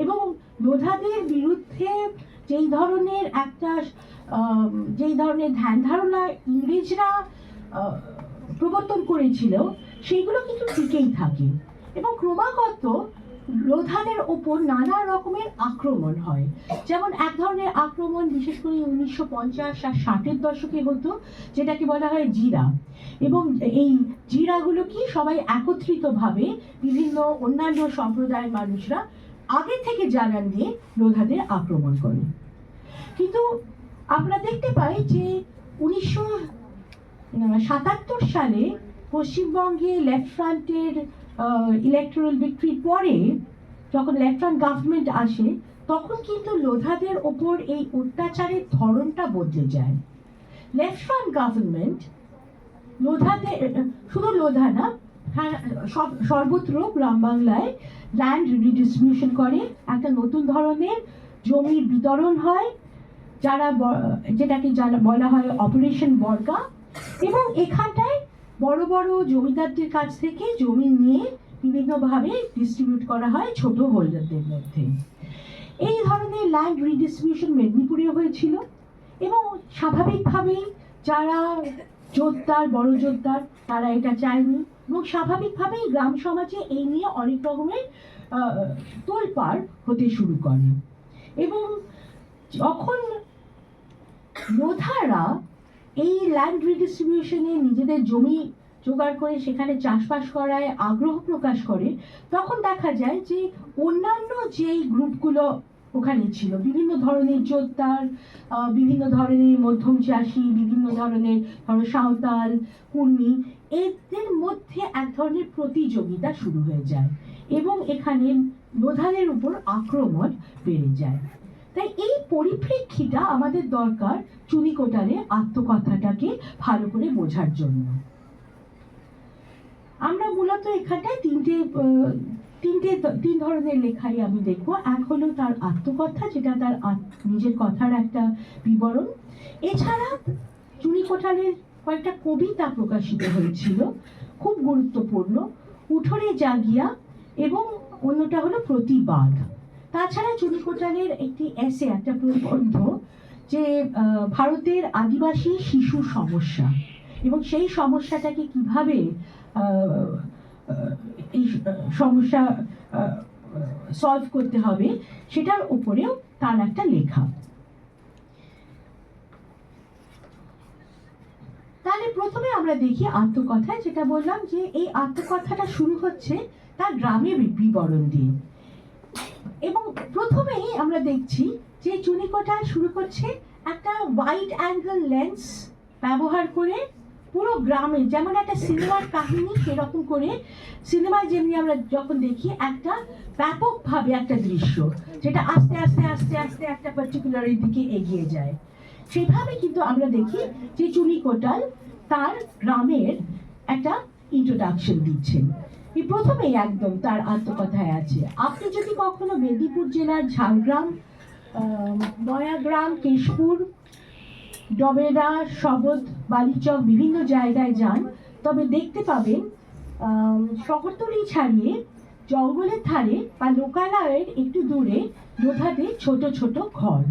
[SPEAKER 7] এবং লোধাদের বিরুদ্ধে যেই ধরনের ধ্যান ধারণা ইংরেজরা প্রবর্তন করেছিল সেইগুলো কিন্তু ঠিকই থাকে, এবং ক্রমাগত লোধাদের ওপর নানা রকমের আক্রমণ হয়। যেমন এক ধরনের আক্রমণ বিশেষ করে 1950 আর 60-এর দশকে হতো, যেটাকে বলা হয় জিরা, এবং এই জিরাগুলো কি সবাই একত্রিতভাবে বিভিন্ন অন্যান্য সম্প্রদায়ের মানুষরা আগে থেকে জানান দিয়ে লোধাদের আক্রমণ করে। কিন্তু আমরা দেখতে পাই যে 1977 সালে পশ্চিমবঙ্গে লেফট ফ্রন্টের ইলেকটোরাল ভিক্টরির পরে যখন লেফট ফ্রন্ট গভর্নমেন্ট আসে, তখন কিন্তু লোধাদের ওপর এই অত্যাচারের ধরনটা বদলে যায়। লেফট ফ্রন্ট গভর্নমেন্ট লোধাদের, শুধু লোধা না, সর্বত্র গ্রাম বাংলায় ল্যান্ড রিডিস্ট্রিবিউশন করে, একটা নতুন ধরনের জমির বিতরণ হয়, যেটাকে বলা হয় অপারেশন বর্গা, এবং এখানটায় বড় বড় জমিদারদের কাছ থেকে জমি নিয়ে বিভিন্নভাবে ডিস্ট্রিবিউট করা হয় ছোট হোল্ডারদের মধ্যে। এই ধরনের ল্যান্ড রিডিস্ট্রিবিউশন মেদিনীপুরে হয়েছিল, এবং স্বাভাবিকভাবেই যারা জোরদার, বড় জোরদার, তারা এটা চায়নি, এবং স্বাভাবিকভাবেই গ্রাম সমাজে এই নিয়ে অনেক রকমের তোলপাড় হতে শুরু করে। এবং যখন লোধারা এই ল্যান্ড রিডিস্ট্রিবিউশনে নিজেদের জমি জোগাড় করে সেখানে চাষবাস করায় আগ্রহ প্রকাশ করে, তখন দেখা যায় যে অন্যান্য যেই গ্রুপগুলো ওখানে ছিল, বিভিন্ন ধরনের জোরদার, বিভিন্ন ধরনের মধ্যম চাষি, বিভিন্ন ধরনের সাঁওতাল, কুর্মী, এদের মধ্যে এক ধরনের প্রতিযোগিতা শুরু হয়ে যায়, এবং এখানে লোধাদের উপর আক্রমণ বেড়ে যায়। তাই এই পরিপ্রেক্ষিটা আমাদের দরকার চুনি কোটালের আত্মকথাটাকে ভালো করে বোঝার জন্য। আমরা মূলত এখানটায় তিন ধরনের লেখাই আমি দেখবো। এক হলো তার আত্মকথা, যেটা তার নিজের কথার একটা বিবরণ। এছাড়া চুনি কোটালের কয়েকটা কবিতা প্রকাশিত হয়েছিল, খুব গুরুত্বপূর্ণ, উঠোনে জাগিয়া, এবং অন্যটা হলো প্রতিবাদ। তাছাড়া চুনি কোটালের একটি এসে, একটা প্রবন্ধ, যে ভারতের আদিবাসী শিশু সমস্যা, এবং সেই সমস্যাটাকে কিভাবে এই সমস্যা সলভ করতে হবে সেটার উপরেও তার একটা লেখা। তাহলে প্রথমে আমরা দেখি আত্মকথায়, যেটা বললাম যে এই আত্মকথাটা শুরু হচ্ছে তার গ্রামের বিবরণ দিয়ে, এবং প্রথমেই আমরা দেখছি যে চুনি কোটাল শুরু করছে একটা ওয়াইড অ্যাঙ্গেল লেন্স ব্যবহার করে পুরো গ্রামে, যেমন একটা সিনেমার কাহিনী সেরকম করে, সিনেমায় যেমনি আমরা যখন দেখি একটা ব্যাপকভাবে একটা দৃশ্য, যেটা আস্তে আস্তে আস্তে আস্তে একটা পার্টিকুলারের দিকে এগিয়ে যায়, সেভাবে কিন্তু আমরা দেখি যে চুনি কোটাল তার গ্রামের একটা ইন্ট্রোডাকশন দিচ্ছেন। এই প্রথমেই একদম তার আত্মকথায় আছে, আপনি যদি কখনো মেদিনীপুর জেলার ঝাড়গ্রাম, নয়াগ্রাম, কেশপুর, ডবেরা, সবদ, বালিচক বিভিন্ন জায়গায় যান, তবে দেখতে পাবেন শহরতলি ছাড়িয়ে জঙ্গলের ধারে বা লোকালয়ের একটু দূরে লোধাদের ছোট ছোট ঘর।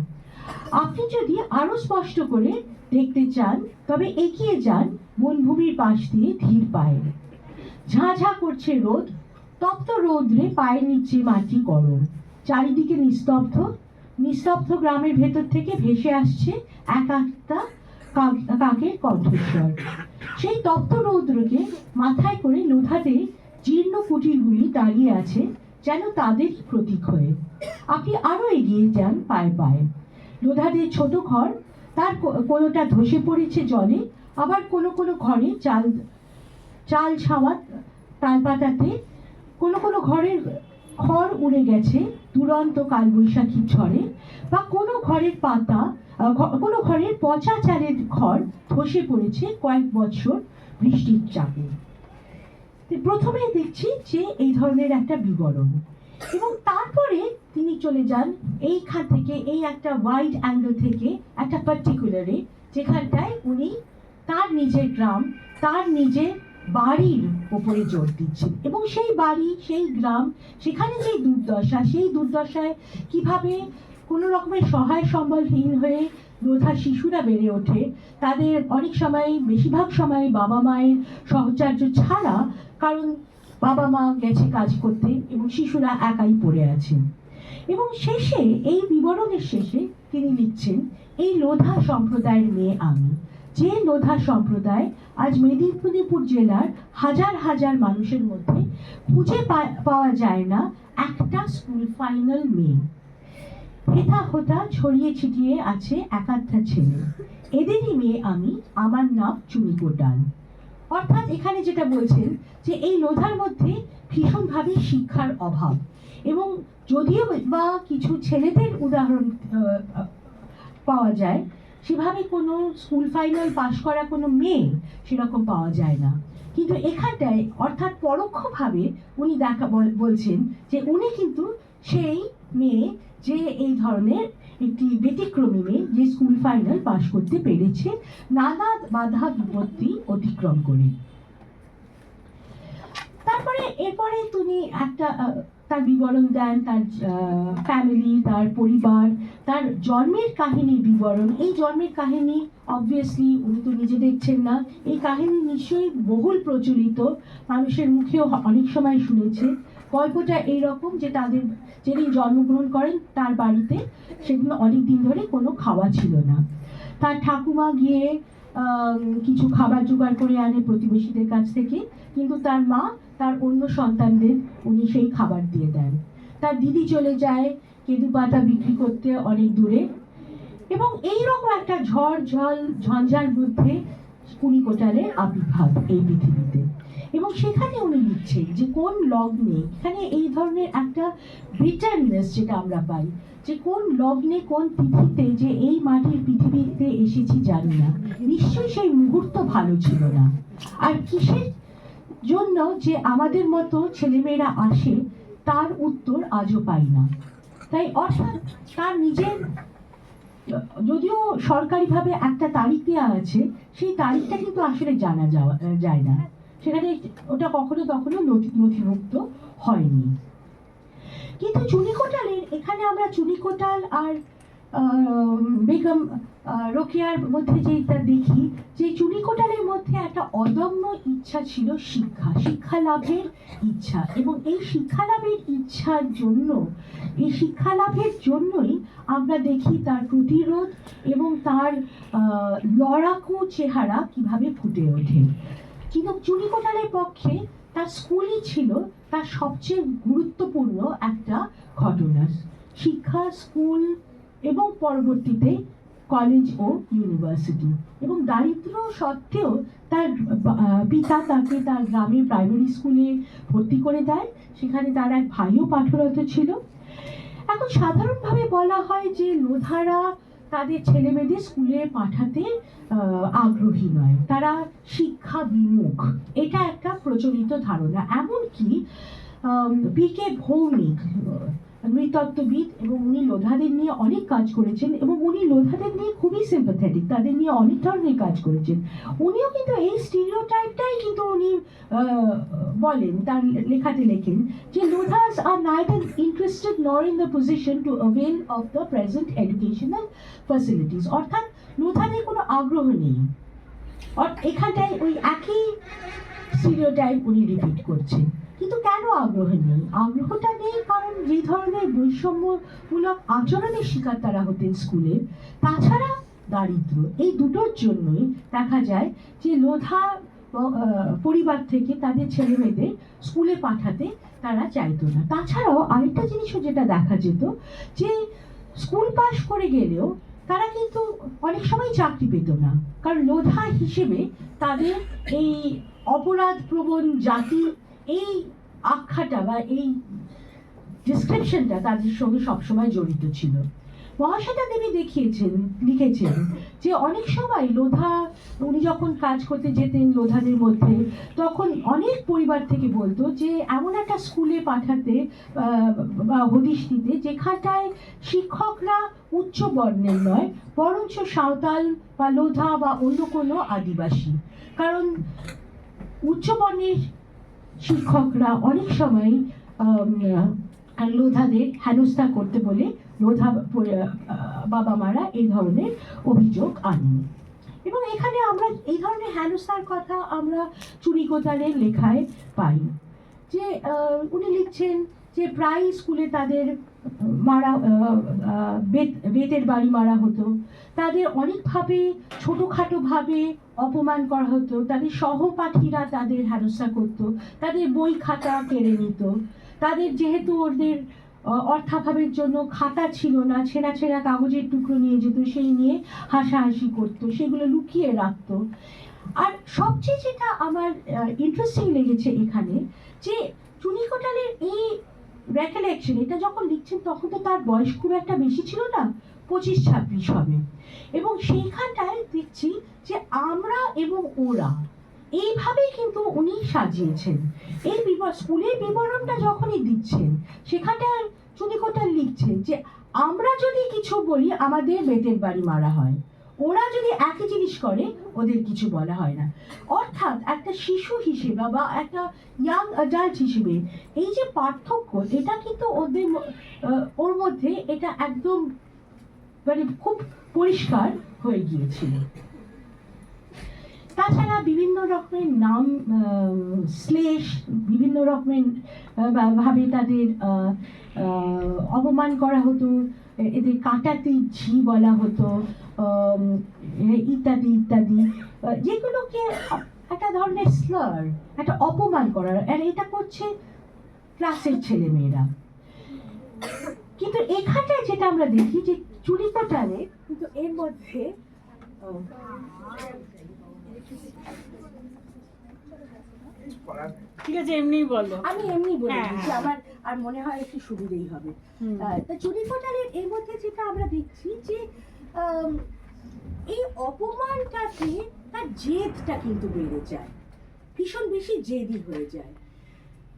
[SPEAKER 7] আপনি যদি আরো স্পষ্ট করে দেখতে চান তবে এগিয়ে যান বনভূমির পাশ দিয়ে ধীর পায়ে। ঝাঁঝা করছে রোদ, তপ্ত রৌদ্রে পায়ের নিচে মাটি গরম, চারিদিকে নিস্তব্ধ। নিস্তব্ধ গ্রামের ভেতর থেকে ভেসে আসছে এক একটা কাকের কণ্ঠস্বর। সেই তপ্ত রৌদ্রকে মাথায় করে লোধাদের জীর্ণ কুটিরগুলি দাঁড়িয়ে আছে যেন তাদের প্রতীক হয়ে। আপনি আরো এগিয়ে যান পায়ে পায়ে। লোধাদের ছোট ঘর, তার কোনোটা ধসে পড়েছে জলে, আবার কোনো কোনো ঘরে চাল ছাওয়া তাল পাতাতে কোনো কোনো ঘরের খড় উড়ে গেছে দুরন্ত কালবৈশাখীর ঝড়ে, বা কোনো ঘরের কোনো ঘরের পচা চালের খড় ধসে পড়েছে কয়েক বছর বৃষ্টির চাপে। প্রথমে দেখছি যে এই ধরনের একটা বিবরণ, এবং তারপরে তিনি চলে যান এইখান থেকে, এই একটা ওয়াইড অ্যাঙ্গেল থেকে একটা পার্টিকুলারে, যেখানটায় উনি তার নিজের গ্রাম, তার নিজের বাড়ির উপরে জোর দিচ্ছেন, এবং সেই বাড়ি, সেই গ্রাম, সেখানে যে দুর্দশা, সেই দুর্দশায় কিভাবে কোনো রকমের সহায় সম্বলহীন হয়ে লোধা শিশুরা বেড়ে ওঠে, তাদের অনেক সময়, বেশিরভাগ সময় বাবা মায়ের সহচর্য ছাড়া, কারণ বাবা মা গেছে কাজ করতে এবং শিশুরা একাই পড়ে আছেন। এবং শেষে, এই বিবরণের শেষে তিনি লিখছেন, এই লোধা সম্প্রদায়ের মেয়ে আমি, যে লোধা সম্প্রদায় আজ মেদিনীপুর জেলার হাজার হাজার মানুষের মধ্যে খুঁজে পাওয়া যায় না একটা স্কুল ফাইনাল মেয়ে। হেথা হোতা ছড়িয়ে ছিটিয়ে আছে একাধা ছেলে, এদেরই মেয়ে আমি, আমার নাম চুনি কোটাল। অর্থাৎ এখানে যেটা বলছেন যে এই লোধার মধ্যে ভীষণভাবে শিক্ষার অভাব, এবং যদিও বা কিছু ছেলেদের উদাহরণ পাওয়া যায়, সেভাবে কোনো স্কুল ফাইনাল পাশ করা কোনো মেয়ে সেরকম পাওয়া যায় না। কিন্তু এখানটায়, অর্থাৎ পরোক্ষভাবে উনি বলছেন যে উনি কিন্তু সেই মেয়ে, যে এই ধরনের একটি ব্যতিক্রমী মেয়ে, যে স্কুল ফাইনাল পাশ করতে পেরেছে নানা বাধা বিপত্তি অতিক্রম করে। তারপরে এরপরে তিনি একটা তার বিবরণ দেন, তার ফ্যামিলি, তার পরিবার, তার জন্মের কাহিনীর বিবরণ। এই জন্মের কাহিনী অবভিয়াসলি উনি তো নিজে দেখছেন না, এই কাহিনী নিশ্চয়ই বহুল প্রচলিত, মানুষের মুখেও অনেক সময় শুনেছে। গল্পটা এইরকম যে তাদের যেদিন জন্মগ্রহণ করেন তার বাড়িতে সেদিন অনেক দিন ধরে কোনো খাওয়া ছিল না। তার ঠাকুমা গিয়ে কিছু খাবার জোগাড় করে আনে প্রতিবেশীদের কাছ থেকে, কিন্তু তার মা তার অন্য সন্তানদের উনি সেই খাবার দিয়ে দেন। তার দিদি চলে যায় কেঁদু পাতা বিক্রি করতে অনেক দূরে, এবং এইরকম একটা ঝঞ্ঝার মধ্যে কুনি কোটালের আবির্ভাব এই পৃথিবীতে। এবং সেখানে উনি লিখছেন যে কোন লগ্নে, এখানে এই ধরনের একটা বিটারনেস যেটা আমরা পাই, যে কোন লগ্নে, কোন তিথিতে যে এই মাটির পৃথিবীতে এসেছি জানি না, নিশ্চয়ই সেই মুহূর্ত ভালো ছিল না। আর কিসের জন্য যে আমাদের মতো ছেলেমেয়েরা আসে, তার উত্তর আজও পাই না। তাই অর্থাৎ তার নিজের, যদিও সরকারিভাবে একটা তারিখ দেওয়া আছে, সেই তারিখটা কিন্তু আসলে জানা যায় না, সেখানে ওটা কখনো নথিভুক্ত হয়নি। কিন্তু চুনি কোটালের, এখানে আমরা চুনি কোটাল আর বেগম রোকেয়ার মধ্যে যেটা দেখি, যে চুনি কোটালের মধ্যে একটা অদম্য ইচ্ছা ছিল, শিক্ষা লাভের ইচ্ছা, এবং এই শিক্ষা লাভের ইচ্ছার জন্য, এই শিক্ষা লাভের জন্যই আমরা দেখি তার প্রতিরোধ এবং তার লড়াকু চেহারা কিভাবে ফুটে ওঠে। কিন্তু চুনি কোটালের পক্ষে তার স্কুলই ছিল তার সবচেয়ে গুরুত্বপূর্ণ একটা ঘটনা। শিক্ষা, স্কুল এবং পরবর্তীতে কলেজ ও ইউনিভার্সিটি। এবং দারিদ্র সত্ত্বেও তার পিতা তাকে তার গ্রামের প্রাইমারি স্কুলে ভর্তি করে দেয়, সেখানে তার এক ভাইও পাঠরত ছিল। এখন সাধারণভাবে বলা হয় যে লোধারা তাদের ছেলেমেয়েদের স্কুলে পাঠাতে আগ্রহী নয়, তারা শিক্ষা বিমুখ, এটা একটা প্রচলিত ধারণা। এমনকি পি.কে. ভৌমিক, নৃতত্ত্ববিদ, এবং উনি লোধাদের নিয়ে অনেক কাজ করেছেন, এবং উনি লোধাদের নিয়ে খুবই সিম্প্যাথেটিক, তাদের নিয়ে অনেক ধরনের কাজ করেছেন। উনিও কিন্তু এই স্টিরিওটাইপটাই কিন্তু উনি বলেন, তার লেখাতে লেখেন যে লোধাস আর নাইদার ইন্টারেস্টেড নর in the position to avail of the present educational facilities. অর্থাৎ লোধাদের কোনো আগ্রহ নেই। এখানটায় ওই একই স্টিরিওটাইপ উনি রিপিট করছেন। কিন্তু কেন আগ্রহ নেই? আগ্রহটা নেই কারণ যে ধরনের বৈষম্যমূলক আচরণের শিকার তারা হতেন স্কুলে, তাছাড়া দারিদ্র, এই দুটোর জন্যই দেখা যায় যে লোধা পরিবার থেকে তাদের ছেলেমেয়েদের স্কুলে পাঠাতে তারা চাইতো না। তাছাড়াও আরেকটা জিনিসও যেটা দেখা যেত, যে স্কুল পাশ করে গেলেও তারা কিন্তু অনেক সময় চাকরি পেত না, কারণ লোধা হিসেবে তাদের এই অপরাধ প্রবণ জাতি এই আখ্যাটা বা এই ডিসক্রিপশনটা তাদের সঙ্গে সবসময় জড়িত ছিল। মহাশ্বেতা দেবী লিখেছেন যে অনেক সময় লোধা, উনি যখন কাজ করতে যেতেন লোধাদের মধ্যে, তখন অনেক পরিবার থেকে বলতো যে এমন একটা স্কুলে পাঠাতে বা হদিশ দিতে যেখানটায় শিক্ষকরা উচ্চ বর্ণের নয়, বরঞ্চ সাঁওতাল বা লোধা বা অন্য কোনো আদিবাসী। কারণ উচ্চ বর্ণের শিক্ষকরা অনেক সময় লোধাদের হেনস্থা করতে বলে লোধা বাবা মারা এই ধরনের অভিযোগ আনেন। এবং এখানে আমরা এই ধরনের হেনস্থার কথা আমরা চুরিকোতালের লেখায় পাই, যে উনি লিখছেন যে প্রায় স্কুলে তাদের মারা বেতের বাড়ি মারা হতো, তাদের অনেকভাবে ছোটোখাটোভাবে অপমান করা হতো, তাদের সহপাঠীরা তাদের হেনস্থা করত, তাদের বই খাতা কেড়ে নিত, তাদের যেহেতু ওদের অর্থাভাবের জন্য খাতা ছিল না, ছেঁড়া ছেঁড়া কাগজের টুকরো নিয়ে যেত, সেই নিয়ে হাসাহাসি করতো, সেগুলো লুকিয়ে রাখতো। আর সবচেয়ে যেটা আমার ইন্টারেস্টিং লেগেছে এখানে, যে চুনিকোটালের এই রেকলেকশন, এটা যখন লিখছেন তখন তো তার বয়স খুব একটা বেশি ছিল না, 25-26 হবে, এবং সেইখানটায় দেখছি যে আমরা এবং ওরা এইভাবেই কিন্তু উনি সাজিয়েছেন। এই স্কুলের বিবরণটা যখনই দিচ্ছেন সেখানটায় চুনিকোটাল লিখছেন যে আমরা যদি কিছু বলি আমাদের বেতের বাড়ি মারা হয়, ওরা যদি একই জিনিস করে ওদের কিছু বলা হয় না। অর্থাৎ একটা শিশু হিসেবে বা একটা ইয়াং অ্যাডাল্ট হিসেবে এই যে পার্থক্য, এটা কিন্তু ওর মধ্যে এটা একদম মানে খুব পরিষ্কার হয়ে গিয়েছিল। তাছাড়া বিভিন্ন রকমের নাম শ্লেষ, বিভিন্ন রকমের ভাবে তাদের অপমান করা হতো, এদের কাটাতে ঝি বলা হতো, ইত্যাদি ইত্যাদি, যেগুলোকে একটা ধরনের স্লার, একটা অপমান করার, আর এটা করছে ক্লাসের ছেলেমেয়েরা। কিন্তু এখানটায় যেটা আমরা দেখি যে চুরিকোটালে কিন্তু এর মধ্যে
[SPEAKER 6] ঠিক আছে, এমনিই বলো।
[SPEAKER 7] আমি এমনি বলে
[SPEAKER 6] হ্যাঁ,
[SPEAKER 7] দিচ্ছি,
[SPEAKER 6] হ্যাঁ।
[SPEAKER 7] আমার আর মনে হয় একটু সুবিধেই হবে। তা চুরিকোটালের এর মধ্যে যেটা আমরা দেখছি যে এই অপমানটাতে তার জেদটা কিন্তু বেড়ে যায়, ভীষণ বেশি জেদি হয়ে যায়।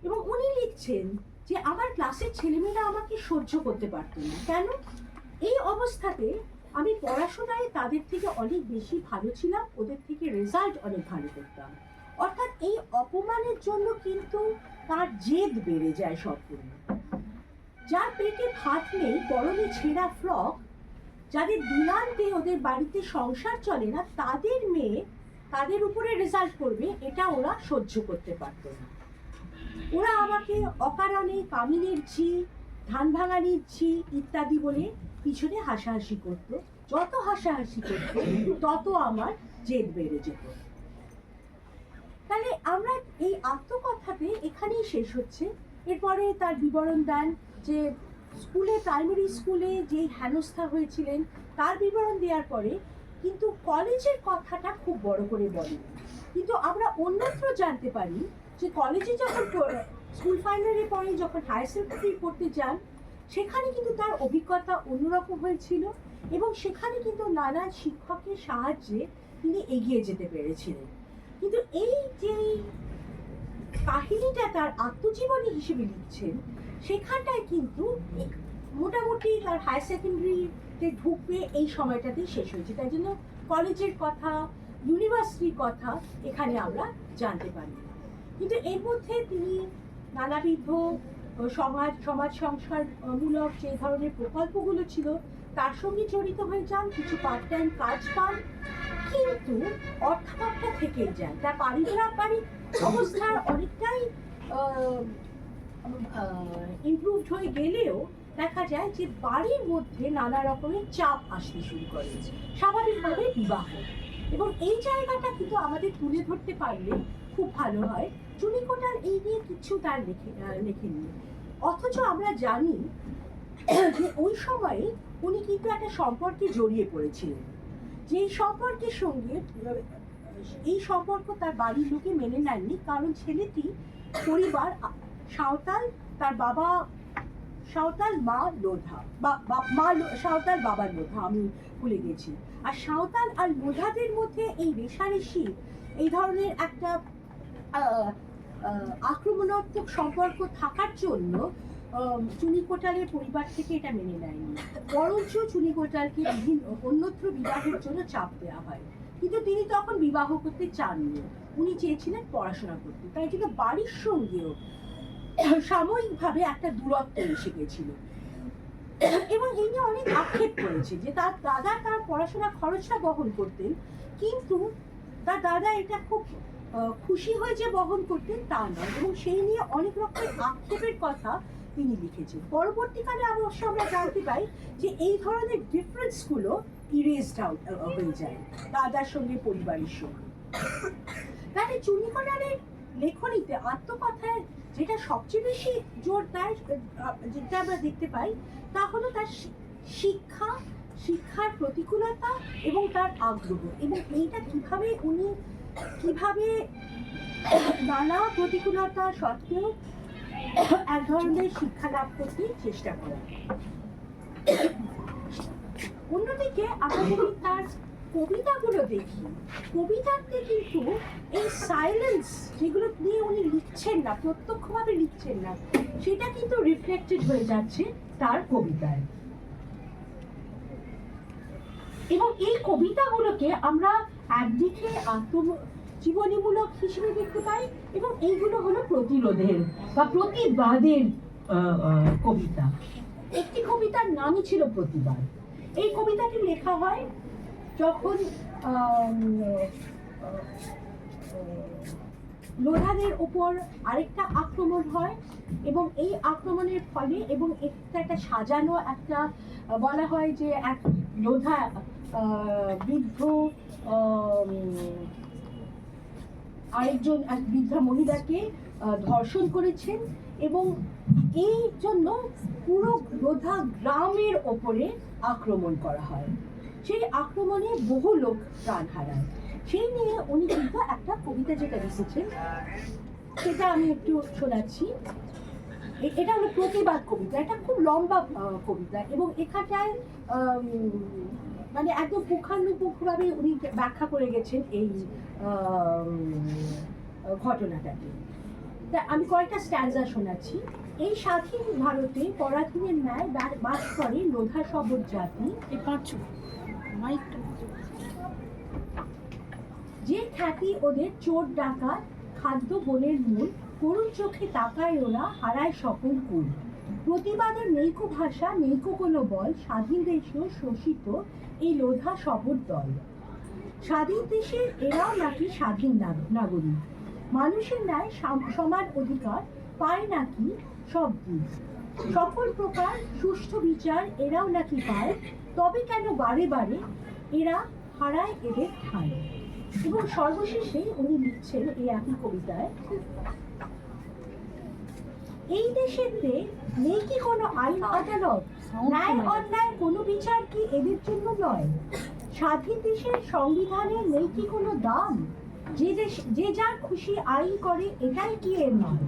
[SPEAKER 7] এবং উনি লিখছেন যে আমার ক্লাসের ছেলেমেয়েরা আমাকে সহ্য করতে পারতো না। কেন? এই অবস্থাতে আমি পড়াশোনায় তাদের থেকে অনেক বেশি ভালো ছিলাম, ওদের থেকে রেজাল্ট অনেক ভালো করতাম। অর্থাৎ এই অপমানের জন্য কিন্তু তার জেদ বেড়ে যায় সম্পূর্ণ। যার পেটে ভাত নেই, পরনে ছেঁড়া ফ্রক, যাদের দিনান্তে ওদের বাড়িতে সংসার চলে না, তাদের মেয়ে তাদের উপরে রেজাল্ট করবে, এটা ওরা সহ্য করতে পারত না। ওরা আমাকে অকারণে কামিনের ঝি, ধান ভাঙানির ঝি ইত্যাদি বলে পিছনে হাসাহাসি করত। যত হাসাহাসি করত তত আমার জেদ বেড়ে যেত। তাহলে আমরা এই আত্মকথাতে এখানেই শেষ হচ্ছে। এরপরে তার বিবরণ দেন যে স্কুলে, প্রাইমারি স্কুলে যে হেনস্থা হয়েছিলেন তার বিবরণ দেওয়ার পরে কিন্তু কলেজের কথাটা খুব বড় করে বলেন। কিন্তু আমরা অন্যত্র জানতে পারি যে কলেজে যখন স্কুল ফাইনালের পরে যখন হায়ার সেকেন্ডারি পড়তে যান, সেখানে কিন্তু তার অভিজ্ঞতা অন্যরকম হয়েছিল, এবং সেখানে কিন্তু নানান শিক্ষকের সাহায্যে তিনি এগিয়ে যেতে পেরেছিলেন। কিন্তু এই যে কাহিনীটা তার আত্মজীবনী হিসেবে লিখছেন, সেখানটায় কিন্তু মোটামুটি তার হায়ার সেকেন্ডারিতে ঢুকবে এই সময়টাতেই শেষ হয়েছে। তাই জন্য কলেজের কথা, ইউনিভার্সিটির কথা এখানে আমরা জানতে পারি। কিন্তু এর মধ্যে তিনি নানাবিধ সমাজ সংস্কারমূলক যে ধরনের প্রকল্পগুলো ছিল তার সঙ্গে জড়িত হয়ে যান, কিছু পার্ট টাইম কাজ পান, কিন্তু অর্থাভাবটা থেকেই যায়। তার পারিবারিক অবস্থার অনেকটাই ইমপ্রুভড হয়ে গেলেও দেখা যায় যে বাড়ির মধ্যে নানা রকমের চাপ আসতে শুরু করে, স্বাভাবিকভাবে বিবাহ, এবং এই জায়গাটা কিন্তু আমাদের তুলে ধরতে পারলে খুব ভালো হয়। চুনিকোটাল এই নিয়ে কিছু তার লেখেননি, অথচ আমরা জানি যে ওই সময়ে
[SPEAKER 8] উনি কিন্তু একটা সম্পর্কে জড়িয়ে পড়েছিলেন, যেই সম্পর্কের সঙ্গে এই সম্পর্ক তার বাড়ির লোকে মেনে নেননি, কারণ ছেলেটি পরিবার সাঁওতাল, তার বাবা সাঁওতাল, মা লোধা, সাঁওতাল বাবার লোধা, আমি ভুলে গেছি। আর সাঁওতাল আর লোধাদের মধ্যে এই রেষারেষি, এই ধরনের একটা আক্রমণাত্মক সম্পর্ক থাকার জন্য চুনি কোটালের পরিবার থেকে এটা মেনে নেয়নি, বরঞ্চ চুনি কোটালকে অন্যত্র বিবাহের জন্য চাপ দেওয়া হয়। কিন্তু তিনি তখন বিবাহ করতে চাননি, উনি চেয়েছিলেন পড়াশোনা করতে, তাই জন্য বাড়ির সঙ্গেও সাময়িকভাবে একটা দূরত্ব এসে গেছিল। এবং এই নিয়ে অনেক আক্ষেপ করেছে যে তার দাদা তার পড়াশোনার খরচটা বহন করতেন, কিন্তু তার দাদা এটা খুব খুশি হয়ে যে বহন করতেন তা নয়, এবং সেই নিয়ে অনেক রকমের আক্ষেপের কথা তিনি লিখেছেন। পরবর্তীকালে অবশ্য আমরা জানতে পাই যে এই ধরনের ডিফারেন্সগুলো ইরেজড আউট হয়ে যায় দাদার সঙ্গে পরিবারের সঙ্গে। তাহলে চুনি কোটালের লেখনীতে আত্মকথায় যেটা সবচেয়ে বেশি জোর দেয়, যেটা আমরা দেখতে পাই, তা হলো তার শিক্ষার প্রতিকূলতা এবং তার আগ্রহ, এবং এইটা কিভাবে নানা প্রতিকূলতা সত্ত্বেও এক ধরনের শিক্ষা লাভ করতে চেষ্টা করে। অন্যদিকে আমরা যদি তার কবিতাগুলো দেখি, কবিতাতে কিন্তু এই সাইলেন্স যেগুলো নিয়ে উনি লিখছেন না, প্রত্যক্ষভাবে লিখছেন না, সেটা কিন্তু রিফ্লেক্টেড হয়ে যাচ্ছে তার কবিতায়। এবং এই কবিতাগুলোকে আমরা একদিকে আত্মজীবনীমূলক হিসেবে দেখতে পাই, এবং এইগুলো হলো প্রতিরোধের বা প্রতিবাদের কবিতা। একটি কবিতার নামই ছিল প্রতিবাদ। এই কবিতাটি লেখা হয় যখন লোধাদের ওপর আরেকটা আক্রমণ হয়, এবং এই আক্রমণের ফলে, এবং একটা সাজানো একটা বলা হয় যে এক লোধা বৃদ্ধ আরেকজন এক বৃদ্ধা মহিলাকে ধর্ষণ করেছেন, এবং এই জন্য পুরো লোধা গ্রামের ওপরে আক্রমণ করা হয়। সেই আক্রমণে বহু লোক প্রাণ হারায়। সেই নিয়ে উনি কিন্তু একটা কবিতা যেটা লিখেছেন, সেটা আমি একটু শোনাচ্ছি। এটা হলো প্রতিবাদ কবিতা, এটা খুব লম্বা কবিতা, এবং এখানটায় মানে একদম পুঙ্খানুপুঙ্খভাবে উনি ব্যাখ্যা করে গেছেন এই ঘটনাটাকে। তা আমি কয়েকটা স্ট্যান্জা শোনাচ্ছি। এই স্বাধীন ভারতে পরাধীনের ন্যায় বাস করে লোধা শবর জাতি, যে খ্যাতি ওদের চোর ডাকাত, খাদ্য বনের মূল, করুণ চোখে তাকায় ওরা, হারায় সকল কুল। প্রতিবাদের নেইকো ভাষা, নেইকো কোনো বল, স্বাধীন দেশেও শোষিত এই লোধা শবর দল। স্বাধীন দেশের এরাও নাকি স্বাধীন নাগরিক, মানুষের ন্যায় সমান অধিকার পায় নাকি সব দিক, সকল প্রকার সুষ্ঠু বিচার এরাও নাকি পায়, তবে কেন বারে বারে এরা হারায় এদের ঠাঁই। এবং সর্বশেষে উনি লিখছেন এই একই কবিতায়, এই দেশেতে নেই কি কোনো আইন আদালত, ন্যায় অন্যায় কোনো বিচার কি এদের জন্য নয়, স্বাধীন দেশের সংবিধানে নেই কি কোনো দাম, যে যার খুশি আইন করে এটাই কি এর নয়,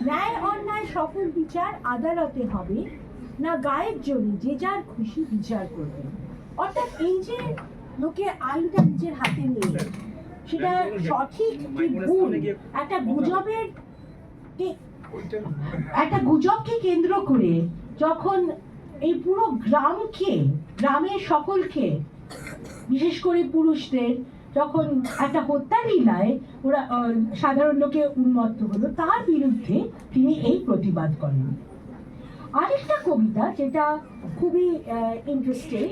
[SPEAKER 8] ন্যায় অন্যায় সকল বিচার আদালতে হবে, না গায়ের জন্য যে যার খুশি বিচার করবে। অর্থাৎ এই যে লোকে আইনটা নিজের হাতে নিয়ে সেটা সঠিক কি ভুল, একটা গুজবকে কেন্দ্র করে যখন এই পুরো গ্রামের সকলকে, বিশেষ করে পুরুষদের, যখন একটা হত্যা লীলায় ওরা সাধারণ লোকে উন্মত্ত হলো, তার বিরুদ্ধে তিনি এই প্রতিবাদ করেন। আরেকটা কবিতা যেটা খুবই ইন্টারেস্টিং,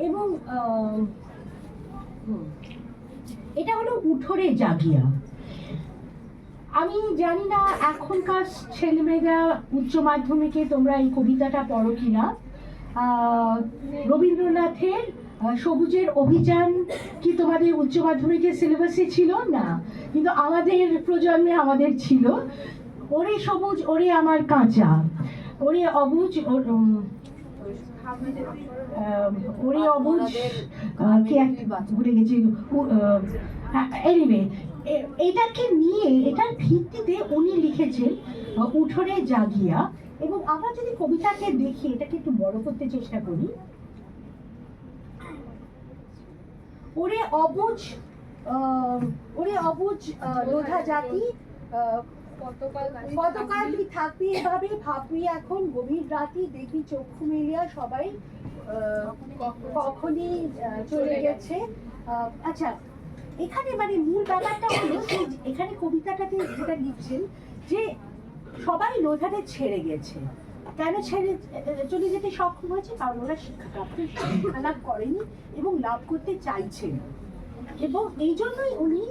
[SPEAKER 8] এবং এটা হলো উঠোরে জাগিয়া। আমি জানি না এখনকার ছেলেমেয়েরা উচ্চ মাধ্যমিকে তোমরা এই কবিতাটা পড়ো কিনা। রবীন্দ্রনাথের সবুজের অভিযান কি তোমাদের উচ্চ মাধ্যমিকের সিলেবাসে ছিল? না, কিন্তু আমাদের প্রজন্মে আমাদের ছিল। ওরে সবুজ ওরে আমার কাঁচা, ওরে অবুজ
[SPEAKER 7] ওরে অবুজ কি একটা ভুলে গেছি এনিওয়ে, এটাকে নিয়ে এটার ভিত্তিতে উনি লিখেছেন উঠোনে জাগিয়া। এবং আমরা যদি কবিতাকে দেখি, এটাকে একটু বড় করতে চেষ্টা করি।
[SPEAKER 8] ওরে অবুঝ লোধা জাতি, কতকাল তুই থাকবি এভাবে, ভাববি এখন গভীর রাতি, দেখবি চক্ষু মেলিয়া সবাই কখনই চলে গেছে। আচ্ছা, এখানে মানে মূল ব্যাপারটা হলো যে এখানে কবিতাটাতে যেটা লিখছেন যে সবাই লোধাদের ছেড়ে গেছে। কেন ছেড়ে চলে যেতে সক্ষম হয়েছে? কারণ ওরা শিক্ষা লাভ করেনি এবং লাভ করতে চাইছেন, এবং এই জন্যই উনি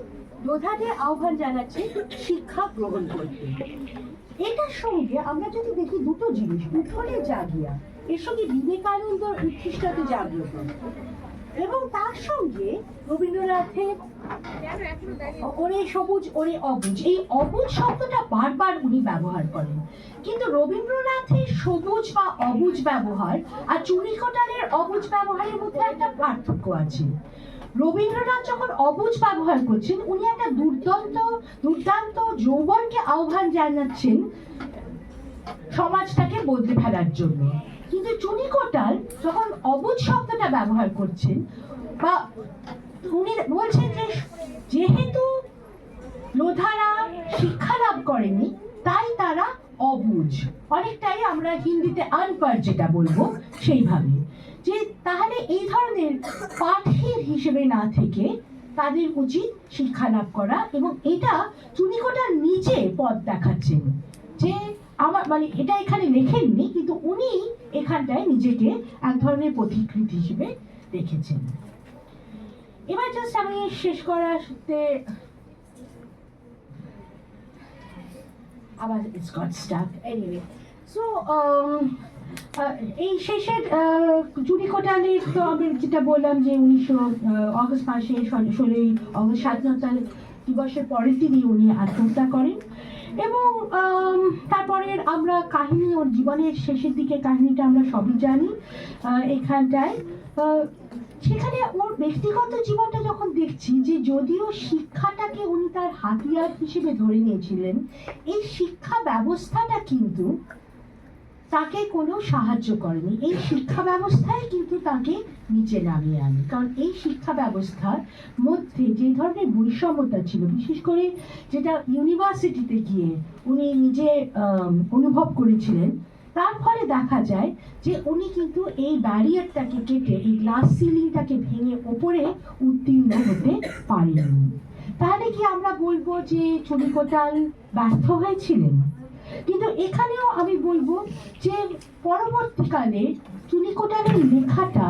[SPEAKER 8] লোধাদের আহ্বান জানাচ্ছেন শিক্ষা গ্রহণ করতে। এটার সঙ্গে আমরা যদি দেখি দুটো জিনিস, উঠোনে জাগিয়া, এর সঙ্গে বিবেকানন্দ উৎকৃষ্টতে জাগ্রত, এবং তার সঙ্গে রবীন্দ্রনাথের ওরে সবুজ ওরে অবুজ, এই অবুজ শব্দটা বারবার উনি ব্যবহার করেন। কিন্তু রবীন্দ্রনাথের সবুজ বা অবুজ ব্যবহার আর চুনিকোটালের অবুজ ব্যবহারের মধ্যে একটা পার্থক্য আছে। রবীন্দ্রনাথ যখন অবুজ ব্যবহার করছেন, উনি একটা দুর্দান্ত যৌবনকে আহ্বান জানাচ্ছেন সমাজটাকে বদলে ফেলার জন্য। কিন্তু চুনিকোটাল যখন অবুজ শব্দটা ব্যবহার করছেন, বা উনি বলছেন যে যেহেতু লোধারা শিক্ষা লাভ করেনি তাই তারা অবুঝ, অনেকটাই আমরা হিন্দিতে আনপাড় যেটা বলবো সেইভাবে, যে তাহলে এই ধরনের পাঠের হিসেবে না থেকে তাদের উচিত শিক্ষা লাভ করা। এবং এটা চুনিকোটাল নিজে পথ দেখাচ্ছেন, যে আমার মানে এটা এখানে লেখেননি, কিন্তু উনি এখানটায় নিজেকে এক ধরনের প্রতিকৃতি হিসেবে রেখেছেন। এবার জাস্ট আমি শেষ করাতে আবার it's got stuck anyway. So এই শেষের চুনিকোটালের তো আমি যেটা বললাম যে 1900 অগস্ট মাসে 16ই অগস্ট স্বাধীনতা দিবসের পরের দিনই উনি আত্মহত্যা করেন। এবং তারপরের আমরা কাহিনী, ওর জীবনের শেষের দিকে কাহিনীটা আমরা সবই জানি। এখানটায় সেখানে ওর ব্যক্তিগত জীবনটা যখন দেখছি, যে যদিও শিক্ষাটাকে উনি তার হাতিয়ার হিসেবে ধরে নিয়েছিলেন, এই শিক্ষা ব্যবস্থাটা কিন্তু তাকে কোনো সাহায্য করেনি। এই শিক্ষা ব্যবস্থায় কিন্তু তাকে নিচে নামিয়ে আনে। কারণ এই শিক্ষা ব্যবস্থার মধ্যে যে ধরনের বৈষম্যতা ছিল, বিশেষ করে যেটা ইউনিভার্সিটিতে গিয়ে উনি নিজে অনুভব করেছিলেন, তার ফলে দেখা যায় যে উনি কিন্তু এই ব্যারিয়ারটাকে কেটে, এই গ্লাস সিলিংটাকে ভেঙে ওপরে উত্তীর্ণ হতে পারেননি। তাহলে কি আমরা বলবো যে চুনিকোটাল ব্যর্থ হয়েছিলেন? কিন্তু এখানেও আমি বলবো যে পরবর্তীকালে চুনিকোটালের লেখাটা,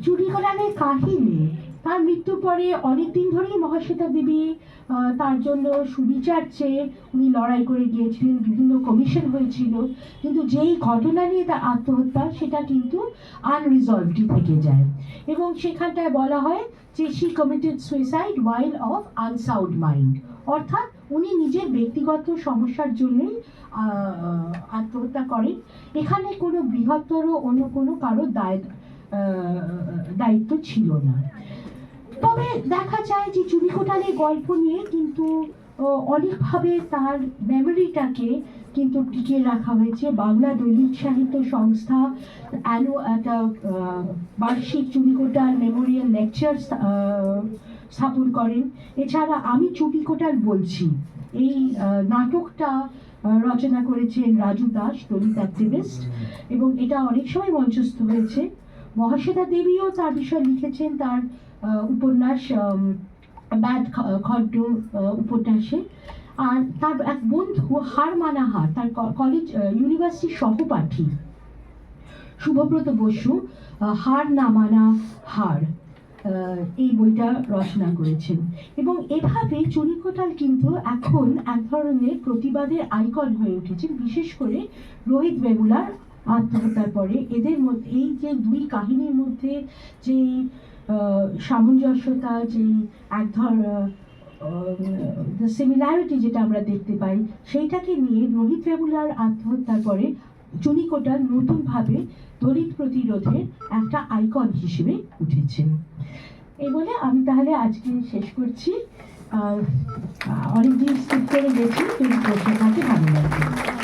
[SPEAKER 8] চুনিকোটালের কাহিনী, তার মৃত্যুর পরে অনেকদিন ধরেই মহাশ্বেতা দেবী তার জন্য সুবিচার চেয়ে উনি লড়াই করে গিয়েছিলেন, বিভিন্ন কমিশন হয়েছিল, কিন্তু যেই ঘটনা নিয়ে তার আত্মহত্যা, সেটা কিন্তু আনরিজলভডই থেকে যায়। এবং সেখানটায় বলা হয় যে she committed suicide while of unsound mind, অর্থাৎ উনি নিজের ব্যক্তিগত সমস্যার জন্যই আত্মহত্যা করেন। এখানে কোনো বৃহত্তর অন্য কোনো কারো দায়িত্ব ছিল না। তবে দেখা যায় যে চুনিকোটালের গল্প নিয়ে কিন্তু অনেকভাবে তার মেমোরিটাকে কিন্তু টিকিয়ে রাখা হয়েছে। বাংলা দৈনিক সাহিত্য সংস্থা একটা বার্ষিক চুনিকোটাল মেমোরিয়াল লেকচার স্থাপন করেন। এছাড়া আমি চুনিকোটাল বলছি, এই নাটকটা রচনা করেছেন রাজু দাস, দলিত অ্যাক্টিভিস্ট, এবং এটা অনেক সময় মঞ্চস্থ হয়েছে। মহাশ্বেতা দেবীও তার বিষয়ে লিখেছেন তার উপন্যাস ব্যাড খড্ড উপন্যাসে। আর তার এক বন্ধু হার মানা হার, তার কলেজ ইউনিভার্সিটির সহপাঠী শুভব্রত বসু হার না মানা হার এই বইটা রচনা করেছেন। এবং এভাবে চুনিকোটাল কিন্তু এখন এক ধরনের প্রতিবাদের আইকন হয়ে উঠেছেন, বিশেষ করে রোহিত বেমুলার আত্মহত্যার পরে। এদের মধ্যে এই যে দুই কাহিনীর মধ্যে যে সামঞ্জস্যতা, যে এক ধরনের সিমিলারিটি যেটা আমরা দেখতে পাই, সেইটাকে নিয়ে রোহিত বেমুলার আত্মহত্যার পরে
[SPEAKER 7] চুনি কোটাল নতুনভাবে দলিত প্রতিরোধের একটা আইকন হিসেবে উঠেছেন। এই বলে আমি তাহলে আজকে শেষ করছি। অনেকদিন স্কিপ করে গেছি, যদি প্রশ্ন থাকে ভালো লাগবে।